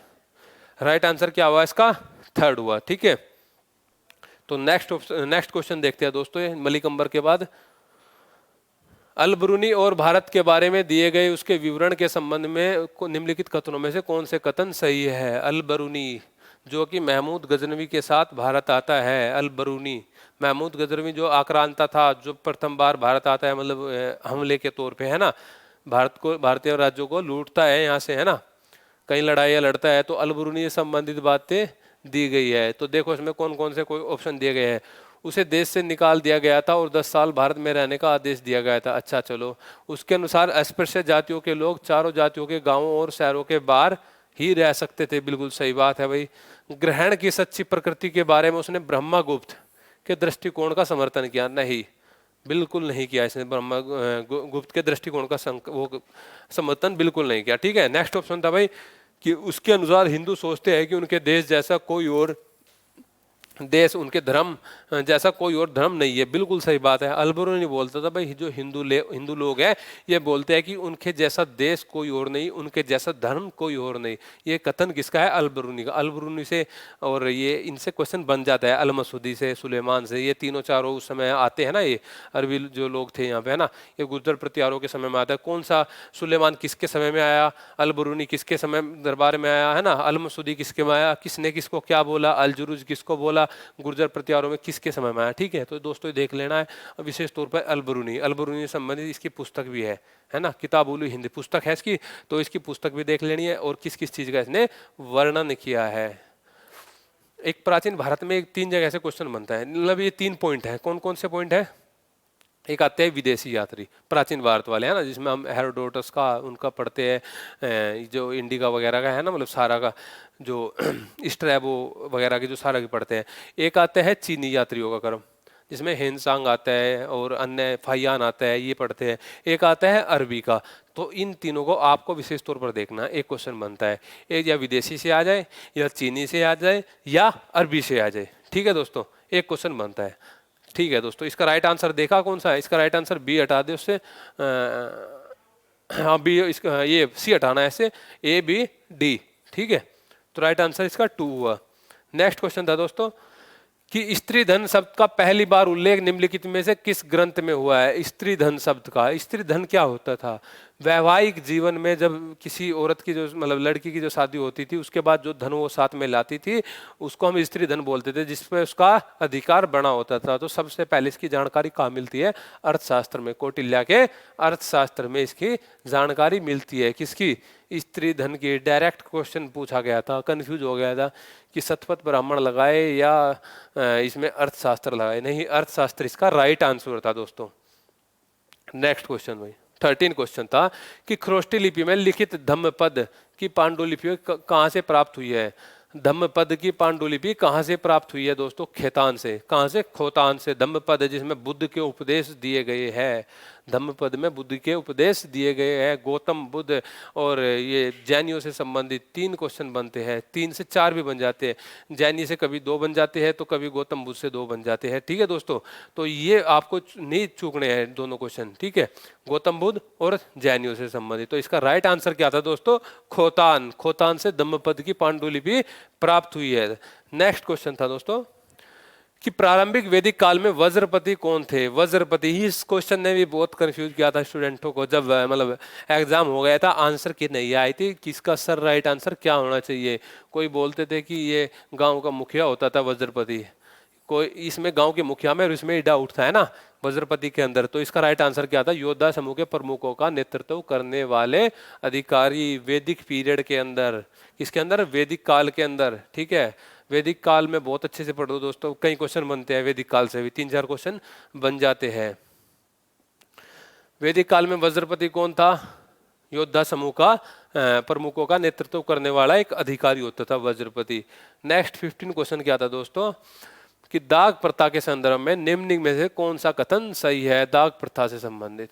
राइट आंसर क्या हुआ इसका? थर्ड हुआ। ठीक है, तो नेक्स्ट क्वेश्चन देखते हैं दोस्तों, मलिक अंबर के बाद। अल ब्रूनी और भारत के बारे में दिए गए उसके विवरण के संबंध में निम्नलिखित कथनों में से कौन से कथन सही है? अल ब्रूनी जो कि महमूद गजनवी के साथ भारत आता है, अल ब्रूनी महमूद गजनवी जो आक्रांता था, जो प्रथम बार भारत आता है, मतलब हमले के तौर पे, है ना, भारत को, भारतीय राज्यों को लूटता है यहाँ से, है ना, कई लड़ाइयाँ लड़ता है, तो अल ब्रूनी से संबंधित बातें दी गई है। तो देखो इसमें कौन कौन से कोई ऑप्शन दिए गए हैं। उसे देश से निकाल दिया गया था और 10 साल भारत में रहने का आदेश दिया गया था। अच्छा चलो, उसके अनुसार अस्पृश्य जातियों के लोग चारों जातियों के गांवों और शहरों के बाहर ही रह सकते थे, बिल्कुल सही बात है भाई। ग्रहण की सच्ची प्रकृति के बारे में उसने ब्रह्मगुप्त के दृष्टिकोण का समर्थन किया? नहीं, बिल्कुल नहीं किया इसने, ब्रह्मा गुप्त के दृष्टिकोण का वो समर्थन बिल्कुल नहीं किया। ठीक है, नेक्स्ट ऑप्शन था भाई कि उसके अनुसार हिंदू सोचते हैं कि उनके देश जैसा कोई और देश, उनके धर्म जैसा कोई और धर्म नहीं है, बिल्कुल सही बात है। अल ब्रूनी बोलता था भाई जो हिंदू लोग हैं ये बोलते हैं कि उनके जैसा देश कोई और नहीं, उनके जैसा धर्म कोई और नहीं। ये कथन किसका है? अल ब्रूनी का। अल ब्रूनी से और ये इनसे क्वेश्चन बन जाता है, अल मसूदी से, सुलेमान से, ये तीनों चारों उस समय आते हैं ना, ये अरबी जो लोग थे यहाँ पे, है ना, ये गुर्जर प्रतिहारों के समय में आता है। कौन सा सुलेमान किसके समय में आया, अल ब्रूनी किसके समय दरबार में आया, है ना, अल मसूदी किसके में आया, किसने किसको क्या बोला, अल जुरूज किसको बोला, गुर्जर प्रतिहारों में किसके समय में आया। ठीक है, तो दोस्तों देख लेना है, विशेष तौर पर अल ब्रूनी से संबंधित इसकी पुस्तक भी है ना, किताब-उल हिंद पुस्तक है इसकी, तो इसकी पुस्तक भी देख लेनी है और किस किस चीज का इसने वर्णन किया है। एक प्राचीन भारत में एक 3 जगह से क्वेश्चन बनता है, मतलब ये 3 पॉइंट है। कौन कौन से पॉइंट है? एक आते हैं विदेशी यात्री, प्राचीन भारत वाले, है ना, जिसमें हम हेरोडोटस का उनका पढ़ते हैं, जो इंडिका वगैरह का है ना, मतलब सारा का जो स्ट्रैबो वगैरह की जो सारा की पढ़ते हैं। एक आते हैं चीनी यात्रियों का क्रम, जिसमें हेनसांग आता है और अन्य फाहियान आता है, ये पढ़ते हैं। एक आता है अरबी का। तो इन तीनों को आपको विशेष तौर पर देखना है। एक क्वेश्चन बनता है, एक या विदेशी से आ जाए, या चीनी से आ जाए, या अरबी से आ जाए। ठीक है दोस्तों, एक क्वेश्चन बनता है। ठीक है दोस्तों, इसका राइट आंसर देखा कौन सा है? इसका राइट आंसर बी हटा दे उससे, हाँ बी, इसका ये सी हटाना है ऐसे, ए बी डी। ठीक है, तो राइट आंसर इसका 2 हुआ। नेक्स्ट क्वेश्चन था दोस्तों कि स्त्री धन शब्द का पहली बार उल्लेख निम्नलिखित में से किस ग्रंथ में हुआ है? स्त्री धन शब्द का, स्त्री धन क्या होता था? वैवाहिक जीवन में जब किसी औरत की जो, मतलब लड़की की जो शादी होती थी, उसके बाद जो धन वो साथ में लाती थी उसको हम स्त्री धन बोलते थे, जिसपे उसका अधिकार बना होता था। तो सबसे पहले इसकी जानकारी कहाँ मिलती है? अर्थशास्त्र में, कौटिल्य के अर्थशास्त्र में इसकी जानकारी मिलती है। किसकी? स्त्री धन की। डायरेक्ट क्वेश्चन पूछा गया था, कंफ्यूज हो गया था कि शतपथ ब्राह्मण लगाए या इसमें अर्थशास्त्र लगाए। नहीं, अर्थशास्त्र इसका राइट आंसर था दोस्तों। नेक्स्ट क्वेश्चन भाई, 13 क्वेश्चन था कि खरोष्टी लिपि में लिखित धम्मपद की पांडुलिपि कहाँ से प्राप्त हुई है? धम्मपद की पांडुलिपि कहाँ से प्राप्त हुई है दोस्तों? खेतान से। कहाँ से? खोतान से। धम्मपद जिसमें बुद्ध के उपदेश दिए गए हैं, धम्मपद में बुद्ध के उपदेश दिए गए हैं। गौतम बुद्ध और ये जैनियों से संबंधित 3 क्वेश्चन बनते हैं, 3 से 4 भी बन जाते हैं। जैनी से कभी 2 बन जाते हैं, तो कभी गौतम बुद्ध से 2 बन जाते हैं। ठीक है दोस्तों, तो ये आपको नहीं चूकने हैं दोनों क्वेश्चन। ठीक है, गौतम बुद्ध और जैनियों से संबंधित। तो इसका राइट आंसर क्या था दोस्तों? खोतान। खोतान से धम्मपद की पांडुलिपि प्राप्त हुई है। नेक्स्ट क्वेश्चन था दोस्तों कि प्रारंभिक वैदिक काल में वज्रपति कौन थे? वज्रपति ही, इस क्वेश्चन ने भी बहुत कंफ्यूज किया था स्टूडेंटों को जब मतलब एग्जाम हो गया था, आंसर की नहीं आई थी कि इसका सर राइट आंसर क्या होना चाहिए। कोई बोलते थे कि ये गांव का मुखिया होता था वज्रपति, कोई इसमें गांव के मुखिया में और इसमें ही डाउट था, है ना, वज्रपति के अंदर। तो इसका राइट आंसर क्या था? योद्धा समूह के प्रमुखों का नेतृत्व करने वाले अधिकारी, वैदिक पीरियड के अंदर। किसके अंदर? वैदिक काल के अंदर। ठीक है, वैदिक काल में बहुत अच्छे से पढ़ो दोस्तों, कई क्वेश्चन बनते हैं वैदिक काल से भी, 3-4 क्वेश्चन बन जाते हैं। वैदिक काल में वज्रपति कौन था? योद्धा समूह का प्रमुखों का नेतृत्व करने वाला एक अधिकारी होता था वज्रपति। नेक्स्ट 15 क्वेश्चन क्या था दोस्तों कि दाग प्रथा के संदर्भ में निम्न में से कौन सा कथन सही है दाग प्रथा से संबंधित?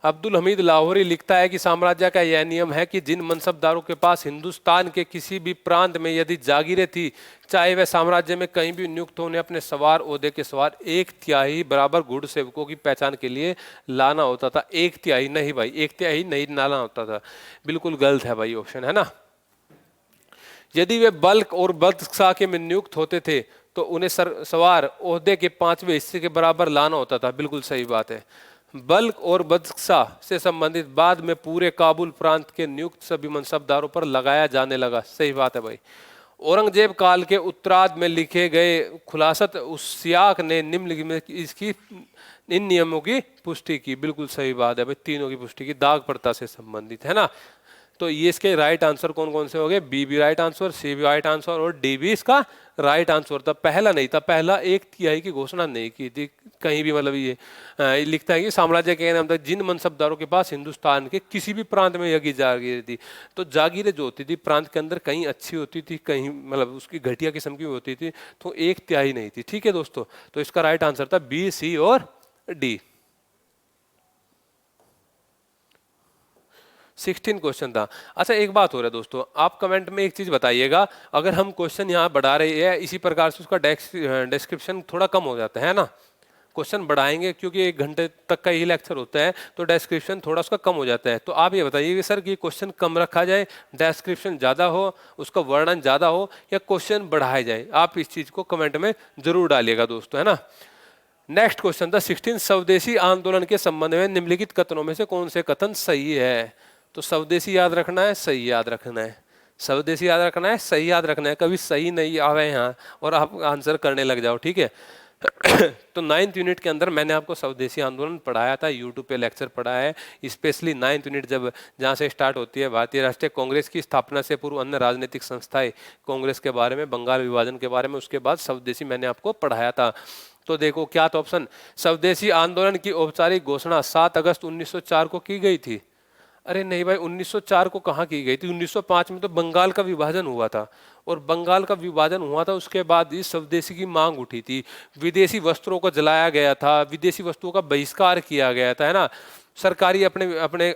अब्दुल हमीद लाहौरी लिखता है कि साम्राज्य का यह नियम है कि जिन मनसबदारों के पास हिंदुस्तान के किसी भी प्रांत में यदि जागीरें थी, चाहे वह साम्राज्य में कहीं भी नियुक्त होने अपने सवार ओहदे के सवार 1/3 बराबर घुड़ सेवकों की पहचान के लिए लाना होता था। 1/3 नहीं भाई, 1/3 नहीं लाना होता था, बिल्कुल गलत है भाई ऑप्शन, है ना। यदि वे बल्क और बदख्शां के में नियुक्त होते थे तो उन्हें सवार ओहदे के 5वें हिस्से के बराबर लाना होता था, बिल्कुल सही बात है। बल्क और बदख्शां से संबंधित बाद में पूरे काबुल प्रांत के नियुक्त सभी मनसबदारों पर लगाया जाने लगा, सही बात है भाई। औरंगजेब काल के उत्तरार्ध में लिखे गए खुलासत उस सियाक ने निम्नलिखित में इसकी इन नियमों की पुष्टि की, बिल्कुल सही बात है भाई, तीनों की पुष्टि की, दाग प्रथा से संबंधित, है ना। तो ये इसके राइट आंसर कौन कौन से हो गए? बी भी राइट आंसर, सी भी राइट आंसर और डी भी इसका राइट आंसर था। पहला नहीं था, पहला 1/3 की घोषणा नहीं की थी कहीं भी, मतलब ये लिखता है कि साम्राज्य के नाम तक जिन मनसबदारों के पास हिंदुस्तान के किसी भी प्रांत में यज्ञ जागीरें थी, तो जागीरें जो होती थी प्रांत के अंदर कहीं अच्छी होती थी, कहीं मतलब उसकी घटिया किस्म की होती थी, तो 1/3 नहीं थी, ठीक है दोस्तों। तो इसका राइट आंसर था बी, सी और डी। 16 क्वेश्चन था। अच्छा एक बात हो रहा है दोस्तों, आप कमेंट में एक चीज बताइएगा, अगर हम क्वेश्चन यहाँ बढ़ा रहे हैं इसी प्रकार से उसका डिस्क्रिप्शन थोड़ा कम हो जाता है ना। क्वेश्चन बढ़ाएंगे क्योंकि 1 घंटे तक का ही लेक्चर होता है, तो डिस्क्रिप्शन थोड़ा उसका कम हो जाता है। तो आप ये बताइए कि सर कि क्वेश्चन कम रखा जाए, डिस्क्रिप्शन ज़्यादा हो, उसका वर्णन ज़्यादा हो, या क्वेश्चन बढ़ाया जाए? आप इस चीज़ को कमेंट में जरूर डालिएगा दोस्तों, है ना। नेक्स्ट क्वेश्चन था 16, स्वदेशी आंदोलन के संबंध में निम्नलिखित कथनों में से कौन से कथन सही है? तो स्वदेशी याद रखना है, सही याद रखना है, स्वदेशी याद रखना है, सही याद रखना है, कभी सही नहीं आवे यहाँ और आप आंसर करने लग जाओ, ठीक है। तो 9th यूनिट के अंदर मैंने आपको स्वदेशी आंदोलन पढ़ाया था, यूट्यूब पे लेक्चर पढ़ा है, स्पेशली 9th यूनिट जब जहाँ से स्टार्ट होती है भारतीय राष्ट्रीय कांग्रेस की स्थापना से पूर्व अन्य राजनीतिक संस्थाएं, कांग्रेस के बारे में, बंगाल विभाजन के बारे में, उसके बाद स्वदेशी मैंने आपको पढ़ाया था। तो देखो क्या था ऑप्शन, स्वदेशी आंदोलन की औपचारिक घोषणा 7 अगस्त 1904 को की गई थी। अरे नहीं भाई, 1904 को कहाँ की गई थी, 1905 में तो बंगाल का विभाजन हुआ था, और बंगाल का विभाजन हुआ था उसके बाद ही स्वदेशी की मांग उठी थी, विदेशी वस्त्रों को जलाया गया था, विदेशी वस्तुओं का बहिष्कार किया गया था, है ना। सरकारी अपने अपने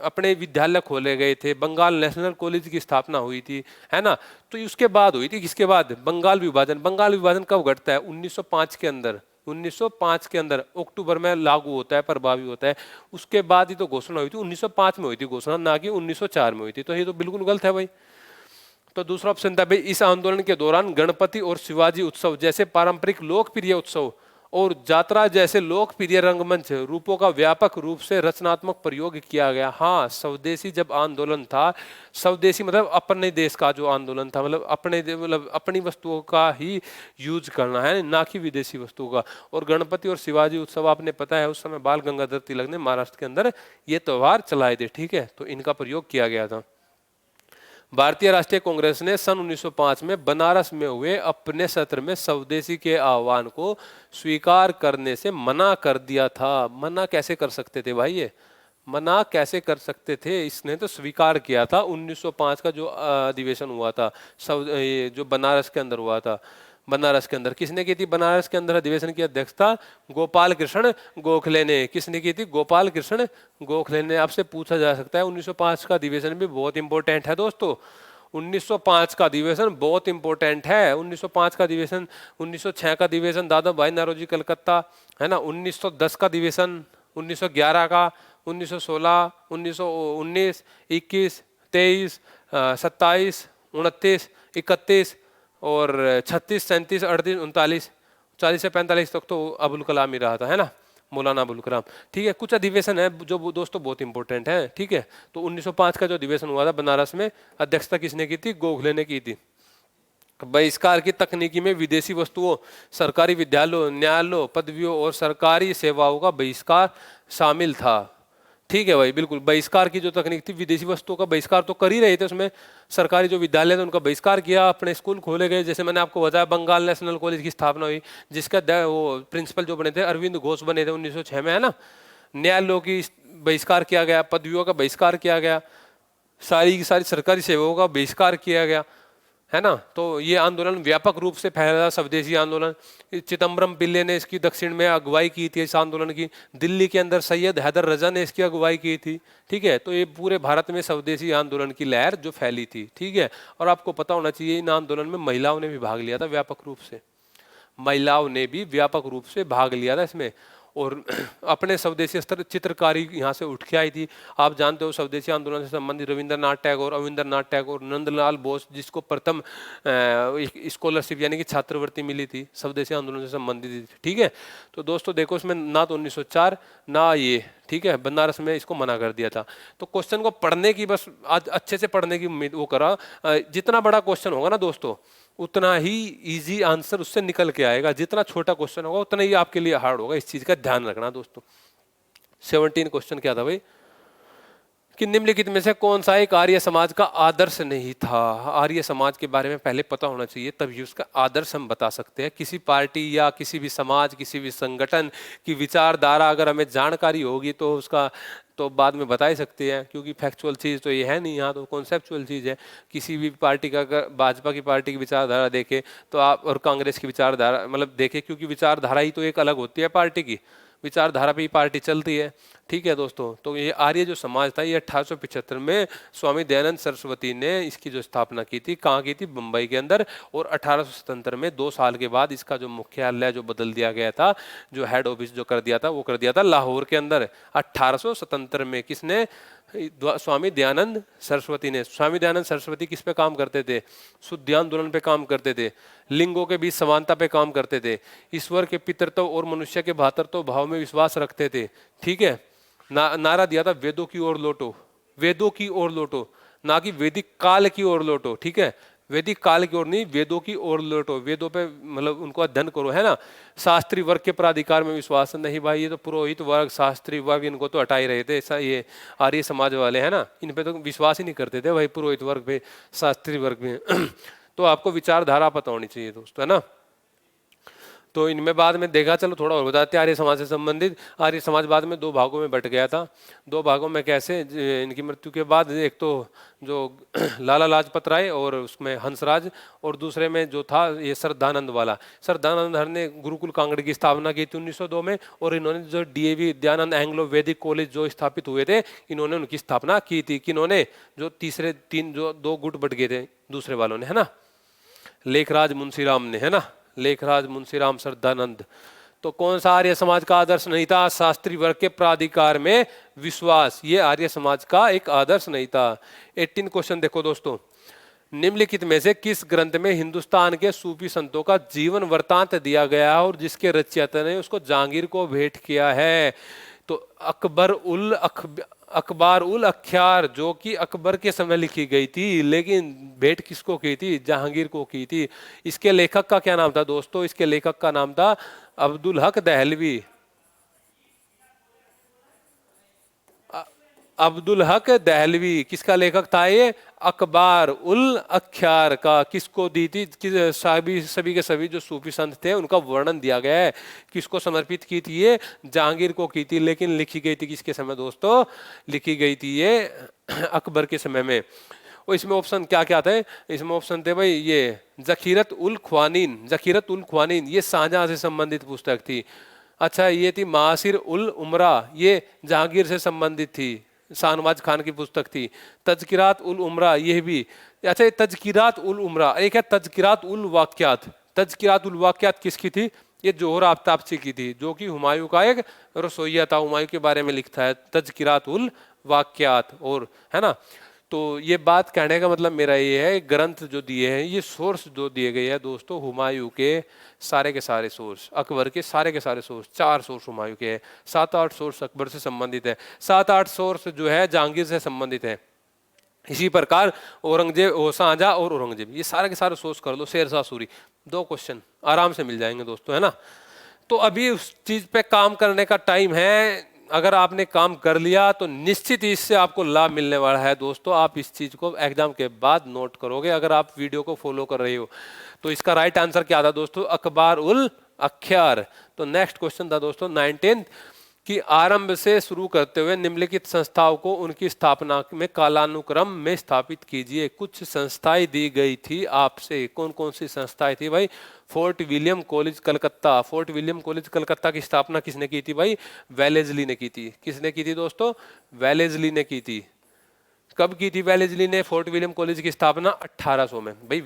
अपने विद्यालय खोले गए थे, बंगाल नेशनल कॉलेज की स्थापना हुई थी, है ना। तो उसके बाद हुई थी, किसके बाद? बंगाल विभाजन। बंगाल विभाजन कब घटता है? 1905 के अंदर, 1905 के अंदर अक्टूबर में लागू होता है, प्रभावी होता है। उसके बाद ही तो घोषणा हुई थी, 1905 में हुई थी घोषणा, ना कि 1904 में हुई थी। तो ये तो बिल्कुल गलत है भाई। तो दूसरा ऑप्शन था भाई, इस आंदोलन के दौरान गणपति और शिवाजी उत्सव जैसे पारंपरिक लोकप्रिय उत्सव और जात्रा जैसे लोकप्रिय रंगमंच रूपों का व्यापक रूप से रचनात्मक प्रयोग किया गया। हाँ, स्वदेशी जब आंदोलन था, स्वदेशी मतलब अपने देश का जो आंदोलन था, मतलब मतलब अपनी वस्तुओं का ही यूज करना है, ना कि विदेशी वस्तुओं का। और गणपति और शिवाजी उत्सव आपने पता है उस समय बाल गंगाधर तिलक ने महाराष्ट्र के अंदर ये त्यौहार चलाए थे, ठीक है। तो इनका प्रयोग किया गया था। भारतीय राष्ट्रीय कांग्रेस ने सन 1905 में बनारस में हुए अपने सत्र में स्वदेशी के आह्वान को स्वीकार करने से मना कर दिया था। मना कैसे कर सकते थे भाई, ये मना कैसे कर सकते थे? इसने तो स्वीकार किया था। 1905 का जो अधिवेशन हुआ था, ये जो बनारस के अंदर हुआ था, बनारस के अंदर किसने की थी? बनारस के अंदर अधिवेशन की अध्यक्षता गोपाल कृष्ण गोखले ने। किसने की थी? गोपाल कृष्ण गोखले ने। आपसे पूछा जा सकता है 1905 का अधिवेशन भी बहुत इंपॉर्टेंट है दोस्तों। 1905 का अधिवेशन बहुत इंपॉर्टेंट है। 1905 का अधिवेशन, 1906 का अधिवेशन दादा भाई नौरोजी कलकत्ता, है ना। 1910 का अधिवेशन, 1911 का, 1916, 1919, 21, 23, 27, 29, 31 और 36, 37, 38, 39, 40 से 45 तक तो अबुल कलाम ही रहा था, है ना, मौलाना अबुल कलाम। ठीक है, कुछ अधिवेशन है जो दोस्तों बहुत इंपॉर्टेंट है, ठीक है। तो 1905 का जो अधिवेशन हुआ था बनारस में, अध्यक्षता किसने की थी? गोखले ने की थी। बहिष्कार की तकनीकी में विदेशी वस्तुओं, सरकारी विद्यालयों, न्यायालयों, पदवियों और सरकारी सेवाओं का बहिष्कार शामिल था। ठीक है भाई, बिल्कुल। बहिष्कार की जो तकनीक थी, विदेशी वस्तुओं का बहिष्कार तो कर ही रहे थे उसमें। सरकारी जो विद्यालय थे उनका बहिष्कार किया, अपने स्कूल खोले गए। जैसे मैंने आपको बताया, बंगाल नेशनल कॉलेज की स्थापना हुई, जिसका वो प्रिंसिपल जो बने थे अरविंद घोष बने थे 1906 में, है ना। न्यायालयों की बहिष्कार किया गया, पदवियों का बहिष्कार किया गया, सारी की सारी सरकारी सेवाओं का बहिष्कार किया गया, है ना। तो ये आंदोलन व्यापक रूप से फैला, स्वदेशी आंदोलन। चिदम्बरम पिल्ले ने इसकी दक्षिण में अगुवाई की थी इस आंदोलन की। दिल्ली के अंदर सैयद हैदर रजा ने इसकी अगुवाई की थी। ठीक है, तो ये पूरे भारत में स्वदेशी आंदोलन की लहर जो फैली थी। ठीक है, और आपको पता होना चाहिए इन आंदोलन में महिलाओं ने भी भाग लिया था व्यापक रूप से। महिलाओं ने भी व्यापक रूप से भाग लिया था इसमें, और अपने स्वदेशी स्तर चित्रकारी यहाँ से उठ के आई थी। आप जानते हो स्वदेशी आंदोलन से संबंधित रविंद्रनाथ टैगोर, अविंद्रनाथ टैगोर, नंदलाल बोस, जिसको प्रथम स्कॉलरशिप यानी कि छात्रवृत्ति मिली थी, स्वदेशी आंदोलन से संबंधित थी। ठीक है, तो दोस्तों देखो, इसमें ना तो 1904 ना ये, ठीक है, बनारस में इसको मना कर दिया था। तो क्वेश्चन को पढ़ने की, बस आज अच्छे से पढ़ने की उम्मीद वो करा। जितना बड़ा क्वेश्चन होगा ना दोस्तों, उतना ही इजी आंसर उससे निकल के आएगा। जितना छोटा क्वेश्चन होगा उतना ही आपके लिए हार्ड होगा। इस चीज का ध्यान रखना दोस्तों। 17 क्वेश्चन क्या था भाई, कि निम्नलिखित में से कौन सा एक आर्य समाज का आदर्श नहीं था। आर्य समाज के बारे में पहले पता होना चाहिए, तभी उसका आदर्श हम बता सकते हैं। किसी पार्टी या किसी भी समाज, किसी भी संगठन की विचारधारा अगर हमें जानकारी होगी तो उसका तो बाद में बता ही सकते हैं, क्योंकि फैक्चुअल चीज़ तो ये है नहीं, यहाँ तो कॉन्सेप्चुअल चीज़ है। किसी भी पार्टी का, अगर भाजपा की पार्टी की विचारधारा देखे तो आप, और कांग्रेस की विचारधारा मतलब देखे, क्योंकि विचारधारा ही तो एक अलग होती है पार्टी की, विचारधारा पे ही पार्टी चलती है। ठीक है दोस्तों, तो ये आर्य जो समाज था, ये 1875 में स्वामी दयानंद सरस्वती ने इसकी जो स्थापना की थी, कहाँ की थी, मुंबई के अंदर। और 1877 में 2 साल के बाद इसका जो मुख्यालय जो बदल दिया गया था, जो हेड ऑफिस जो कर दिया था, वो कर दिया था लाहौर के अंदर 1877 में। किसने, स्वामी दयानंद सरस्वती ने। स्वामी दयानंद सरस्वती किस पे काम करते थे, शुद्ध आंदोलन पे काम करते थे, लिंगों के बीच समानता पे काम करते थे, ईश्वर के पितृत्व और मनुष्य के भातृत्व भाव में विश्वास रखते थे। ठीक है, नारा दिया था, वेदों की ओर लौटो, वेदों की ओर लौटो, ना कि वैदिक काल की ओर लौटो। ठीक है, वैदिक काल की ओर नहीं, वेदों की ओर लौटो। वेदों पे मतलब उनको अध्ययन करो, है ना। शास्त्री वर्ग के प्राधिकार में विश्वास नहीं भाई, ये तो पुरोहित वर्ग, शास्त्री वर्ग, इनको तो हटा ही रहे थे। ऐसा ये आर्य समाज वाले, है ना, इन पे तो विश्वास ही नहीं करते थे भाई, पुरोहित वर्ग पे, शास्त्री वर्ग में। तो आपको विचारधारा पता होनी चाहिए दोस्तों, है ना। तो इनमें बाद में देखा, चलो थोड़ा और बताते हैं आर्य समाज से संबंधित। आर्य समाज बाद में 2 भागों में बट गया था। 2 भागों में कैसे, इनकी मृत्यु के बाद, एक तो जो लाला लाजपत राय और उसमें हंसराज, और दूसरे में जो था ये श्रद्धानंद वाला। श्रद्धानंद हर ने गुरुकुल कांगड़ की स्थापना की थी 1902 में, और इन्होंने जो डीएवी विद्यानंद एंग्लो वैदिक कॉलेज जो स्थापित हुए थे, इन्होंने उनकी स्थापना की थी। किन्होंने, जो तीसरे 3 जो 2 गुट बट गए थे दूसरे वालों ने, है ना, लेखराज मुंशीराम ने, है ना, लेखराज मुंशीराम श्रद्धानंद। तो कौन सा आर्य समाज का आदर्श नहीं था, शास्त्री वर्ग के प्राधिकार में विश्वास, ये आर्य समाज का एक आदर्श नहीं था। 18 क्वेश्चन देखो दोस्तों, निम्नलिखित में से किस ग्रंथ में हिंदुस्तान के सूफी संतों का जीवन वृतांत दिया गया है और जिसके रचयिता ने उसको जहांगीर को भेंट किया है। तो अकबर उल अख्यार, जो कि अकबर के समय लिखी गई थी, लेकिन भेंट किसको की थी, जहांगीर को की थी। इसके लेखक का क्या नाम था दोस्तों, इसके लेखक का नाम था अब्दुल हक दहलवी। अब्दुल हक दहलवी किसका लेखक था ये, अकबर उल अख्यार का। किसको दी थी, सभी के सभी जो सूफी संत थे उनका वर्णन दिया गया है। किसको समर्पित की थी ये, जहांगीर को की थी, लेकिन लिखी गई थी किसके समय दोस्तों, लिखी गई थी ये अकबर के समय में। और इसमें ऑप्शन क्या क्या थे, इसमें ऑप्शन थे भाई ये जखीरत उल ख्वानीन, जखीरत उल ख्वानीन ये शाहजहां से संबंधित पुस्तक थी। अच्छा, ये थी मासिर उल उमरा, ये जहांगीर से संबंधित थी, शाहनवाज खान की पुस्तक थी। तजकिरात उल उमरा, ये भी। अच्छा, ये तजकिरात उल उमरा, एक है तजकिरात उल वाक़ियात। तजकिरात उल वाक़ियात किसकी थी, ये जोहर आफ्ताबची की थी, जो कि हुमायूं का एक रसोइया था, हुमायूं के बारे में लिखता है तजकिरात उल वाक़ियात, और है ना। तो ये बात कहने का मतलब मेरा ये है, ग्रंथ जो दिए हैं, ये सोर्स जो दिए गए हैं दोस्तों, हुमायूं के सारे सोर्स, अकबर के सारे सोर्स, 4 सोर्स हुमायूं के हैं, 7-8 सोर्स अकबर से संबंधित है, 7-8 सोर्स जो है जहांगीर से संबंधित है। इसी प्रकार औरंगजेब, शाहजहां और औरंगजेब, ये सारे के सारे सोर्स कर लो। शेरशाह सूरी, 2 क्वेश्चन आराम से मिल जाएंगे दोस्तों, है ना। तो अभी उस चीज पे काम करने का टाइम है। अगर आपने काम कर लिया तो निश्चित ही इससे आपको लाभ मिलने वाला है दोस्तों। आप इस चीज को एग्जाम के बाद नोट करोगे अगर आप वीडियो को फॉलो कर रहे हो। तो इसका राइट आंसर क्या था दोस्तों? अखबार उल अख्यार। तो नेक्स्ट क्वेश्चन था दोस्तों 19 कि आरंभ से शुरू करते हुए निम्नलिखित संस्थाओं को उनकी स्थापना में कालानुक्रम में स्थापित कीजिए। कुछ संस्थाएं दी गई थी आपसे, कौन कौन सी संस्थाएं थी भाई? Fort William college Calcutta. Fort William college Calcutta की स्थापना किसने की थी भाई? वेलेजली ने की थी। किसने की थी दोस्तों? वेलेजली ने की थी। कब की थी वेलेजली ने फोर्ट विलियम कॉलेज की स्थापना? 1800 में। भाई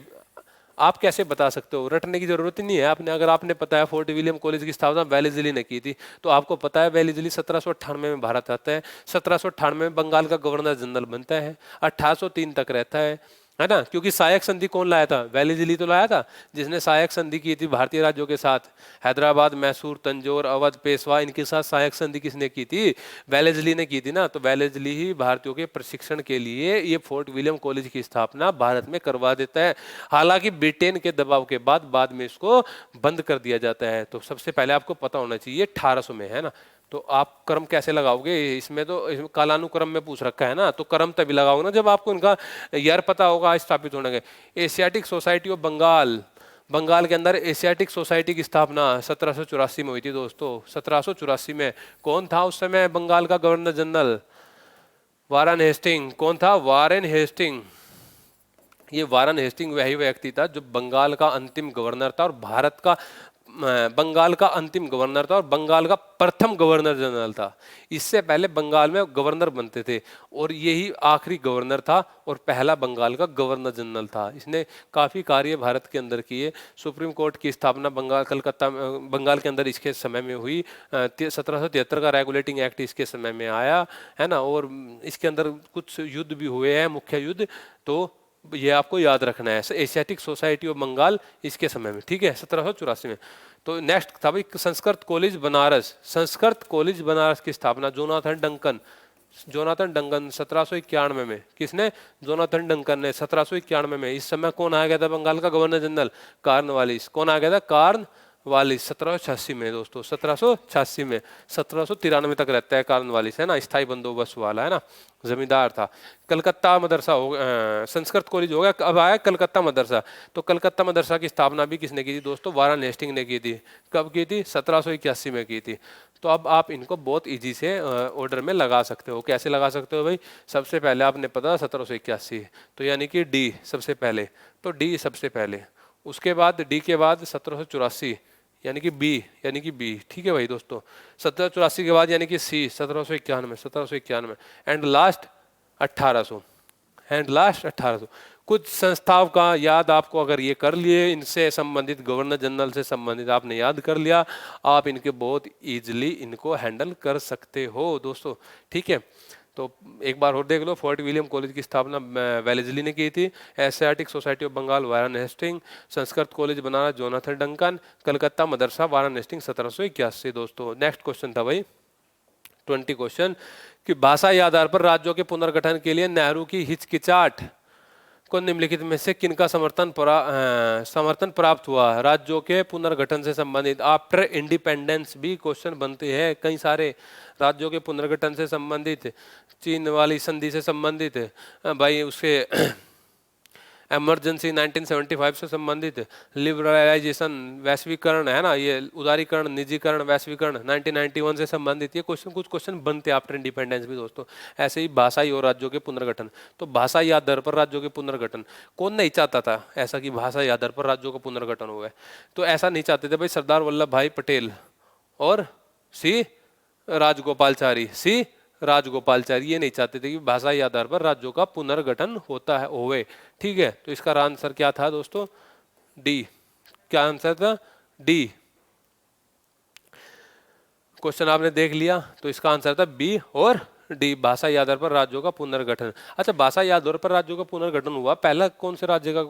आप कैसे बता सकते हो? रटने की जरूरत ही नहीं है आपने। अगर आपने पता है फोर्ट विलियम कॉलेज की स्थापना वेलेजली ने की थी, तो आपको पता है वेलेजली 1798 में भारत आता है। 1798 में बंगाल का गवर्नर जनरल बनता है, 1803 तक रहता है ना? क्योंकि सहायक संधि कौन लाया था? वेलेजली तो लाया था, जिसने सहायक संधि की थी भारतीय राज्यों के साथ। हैदराबाद, मैसूर, तंजौर, अवध, पेशवा, इनके साथ सहायक संधि किसने की थी? वेलेजली ने की थी ना। तो वेलेजली ही भारतीयों के प्रशिक्षण के लिए ये फोर्ट विलियम कॉलेज की स्थापना भारत में करवा देता है। हालांकि ब्रिटेन के दबाव के बाद में इसको बंद कर दिया जाता है। तो सबसे पहले आपको पता होना चाहिए 1800 में, है ना? तो आप क्रम कैसे लगाओगे? इसमें तो इसमें कालानुक्रम में पूछ रखा है ना, तो क्रम तभी लगाओगे ना जब आपको इनका ईयर पता होगा स्थापित होने के। Asiatic Society of Bengal, Bengal के अंदर एशियाटिक सोसाइटी की स्थापना 1784 में हुई थी दोस्तों। 1784 में। कौन था उस समय बंगाल का गवर्नर जनरल? Warren Hastings. कौन था? Warren Hastings. ये वारेन हेस्टिंग वही व्यक्ति था जो बंगाल का अंतिम गवर्नर था और भारत का बंगाल का अंतिम गवर्नर था और बंगाल का प्रथम गवर्नर जनरल था। इससे पहले बंगाल में गवर्नर बनते थे और यही आखिरी गवर्नर था और पहला बंगाल का गवर्नर जनरल था। इसने काफ़ी कार्य भारत के अंदर किए। सुप्रीम कोर्ट की स्थापना बंगाल के अंदर इसके समय में हुई। 1773 का रेगुलेटिंग एक्ट इसके समय में आया, है ना? और इसके अंदर कुछ युद्ध भी हुए हैं, मुख्य युद्ध। तो ये आपको याद रखना है। एशियाटिक सोसाइटी ऑफ बंगाल इसके समय में, ठीक है, 1784 में। तो नेक्स्ट था भाई संस्कृत कॉलेज बनारस। संस्कृत कॉलेज बनारस की स्थापना जोनाथन डंकन। जोनाथन डंकन 1791 में। किसने? जोनाथन डंकन ने 1791 में। इस समय कौन आ गया था बंगाल का गवर्नर जनरल? कॉर्नवालिस। कौन आ गया था? कॉर्नवालिस। 1786 में दोस्तों, 1786 में। 1793 तक रहता है कॉर्नवालिस, है ना? स्थायी बंदोबस्त वाला, है ना? जमींदार था। कलकत्ता मदरसा हो संस्कृत कॉलेज हो गया। अब आया कलकत्ता मदरसा। तो कलकत्ता मदरसा की स्थापना भी किसने की थी दोस्तों? वारेन हेस्टिंग ने की थी। कब की थी? 1781 में की थी। तो अब आप इनको बहुत इजी से ऑर्डर में लगा सकते हो। कैसे लगा सकते हो भाई? सबसे पहले आपने पता 1781, तो यानी कि डी सबसे पहले। तो डी सबसे पहले, उसके बाद डी के बाद 1784 यानी कि बी, यानी कि बी। ठीक है भाई दोस्तों। 1784 के बाद यानी कि सी 1791 एंड लास्ट 1800, एंड लास्ट 1800। कुछ संस्थाओं का याद आपको अगर ये कर लिए, इनसे संबंधित गवर्नर जनरल से संबंधित आपने याद कर लिया, आप इनके बहुत इजीली इनको हैंडल कर सकते हो दोस्तों। ठीक है, तो एक बार और देख लो। फोर्ट विलियम कॉलेज की स्थापना वेलेजली ने की थी। Asiatic Society of Bengal Warren Hastings. Sanskrit college Banaras Jonathan Duncan. Calcutta मदरसा वारेन हेस्टिंग 1781 दोस्तों। नेक्स्ट क्वेश्चन था भाई 20 क्वेश्चन कि भाषाई आधार पर राज्यों के पुनर्गठन के लिए नेहरू की हिचकिचाहट को निम्नलिखित में से किनका समर्थन प्राप्त हुआ? राज्यों के पुनर्गठन से संबंधित आफ्टर इंडिपेंडेंस भी क्वेश्चन बनते हैं कई सारे। राज्यों के पुनर्गठन से संबंधित, चीन वाली संधि से संबंधित, भाई उसके इमरजेंसी 1975 से संबंधित, लिबरलाइजेशन वैश्वीकरण, है ना, ये उदारीकरण, निजीकरण, वैश्वीकरण 1991 से संबंधित। ये क्वेश्चन कुछ क्वेश्चन बनते हैं आफ्टर इंडिपेंडेंस भी दोस्तों। ऐसे ही भाषाई और राज्यों के पुनर्गठन। तो भाषाई आधार पर राज्यों के पुनर्गठन कौन नहीं चाहता था ऐसा कि भाषाई आधार पर राज्यों का पुनर्गठन हुआ है? तो ऐसा नहीं चाहते थे भाई सरदार वल्लभ भाई पटेल और सी राजगोपालचारी। सी राजगोपालचारी ये नहीं चाहते थे कि भाषाई आधार पर राज्यों का पुनर्गठन होता है होवे। ठीक है, तो इसका आंसर क्या था दोस्तों? डी। क्या आंसर था? डी। क्वेश्चन आपने देख लिया, तो इसका आंसर था बी और डी, भाषाई आधार पर राज्यों का पुनर्गठन। अच्छा, भाषाई आधार पर राज्यों का पुनर्गठन हुआ, पहला कौन से राज्य का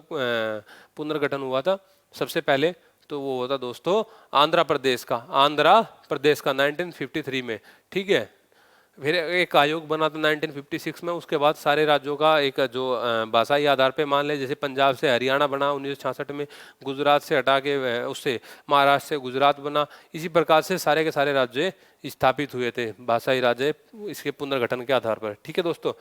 पुनर्गठन हुआ था सबसे पहले? तो वो होता दोस्तों आंध्र प्रदेश का। आंध्र प्रदेश का 1953 में। ठीक है, फिर एक आयोग बना था 1956 में, उसके बाद सारे राज्यों का एक जो भाषाई आधार पे मान ले, जैसे पंजाब से हरियाणा बना 1966 में, गुजरात से हटा के उससे महाराष्ट्र से गुजरात बना। इसी प्रकार से सारे के सारे राज्य स्थापित हुए थे भाषाई राज्य इसके पुनर्गठन के आधार पर। ठीक है दोस्तों,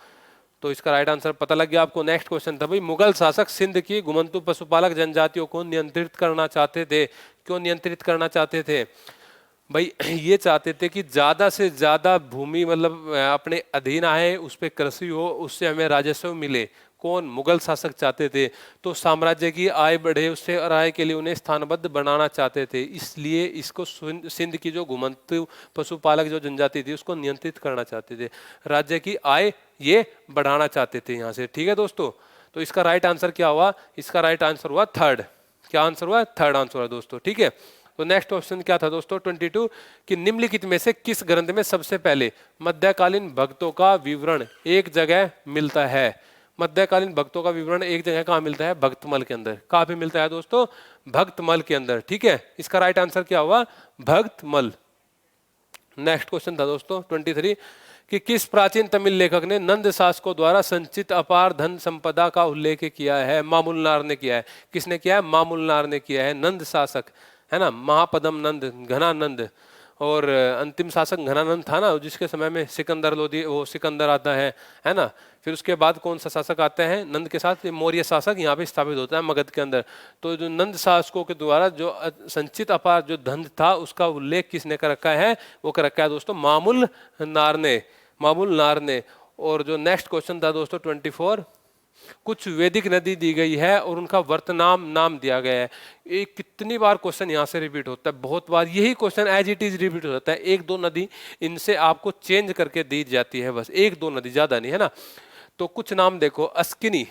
तो इसका राइट आंसर पता लग गया आपको। नेक्स्ट क्वेश्चन था भाई, मुगल शासक सिंध की घुमंतु पशुपालक जनजातियों को नियंत्रित करना चाहते थे। क्यों नियंत्रित करना चाहते थे भाई? ये चाहते थे कि ज्यादा से ज्यादा भूमि मतलब अपने अधीन आए, उस पर कृषि हो, उससे हमें राजस्व मिले। कौन? मुगल शासक चाहते थे। तो साम्राज्य की आय बढ़े, उससे और आय के लिए उन्हें स्थानबद्ध बनाना चाहते थे, इसलिए इसको सिंध की जो घुमंतु पशुपालक जो जनजाति थी उसको नियंत्रित करना चाहते थे, राज्य की आय ये बढ़ाना चाहते थे यहाँ से। ठीक है दोस्तों, तो इसका राइट आंसर क्या हुआ? इसका राइट आंसर हुआ थर्ड। क्या आंसर हुआ? थर्ड आंसर हुआ दोस्तों। ठीक है, तो नेक्स्ट क्वेश्चन क्या था दोस्तों 22 कि निम्नलिखित में से किस ग्रंथ में सबसे पहले मध्यकालीन भक्तों का विवरण एक जगह मिलता है? मध्यकालीन भक्तों का विवरण एक जगह कहाँ मिलता है? भक्तमल के अंदर। कहाँ पे मिलता है दोस्तों? भक्तमल के अंदर। ठीक है, इसका राइट आंसर क्या हुआ? भक्तमल। नेक्स्ट क्वेश्चन था दोस्तों 23 कि किस प्राचीन तमिल लेखक ने नंद शासकों द्वारा संचित अपार धन संपदा का उल्लेख किया है? मामूलनार ने किया है। किसने किया है? मामूलनार ने किया है। नंद शासक है ना, महापदम नंद, घनानंद, और अंतिम शासक घनानंद था ना, जिसके समय में सिकंदर लोधी वो सिकंदर आता है ना। फिर उसके बाद कौन सा शासक आता है नंद के साथ? मौर्य शासक यहाँ पे स्थापित होता है मगध के अंदर। तो जो नंद शासकों के द्वारा जो संचित अपार जो धन था उसका उल्लेख किसने कर रखा है? वो कर रखा है दोस्तों मामूल नार ने, मामूल नार ने। और जो नेक्स्ट क्वेश्चन था दोस्तों 24, कुछ वैदिक नदी दी गई है और उनका वर्तनाम नाम दिया गया है। ये कितनी बार क्वेश्चन यहाँ से रिपीट होता है? बहुत बार यही question as it is repeat हो जाता है। एक दो नदी इनसे आपको चेंज करके दी जाती है, बस एक दो नदी, ज्यादा नहीं, है ना। तो कुछ नाम देखो, अस्किनी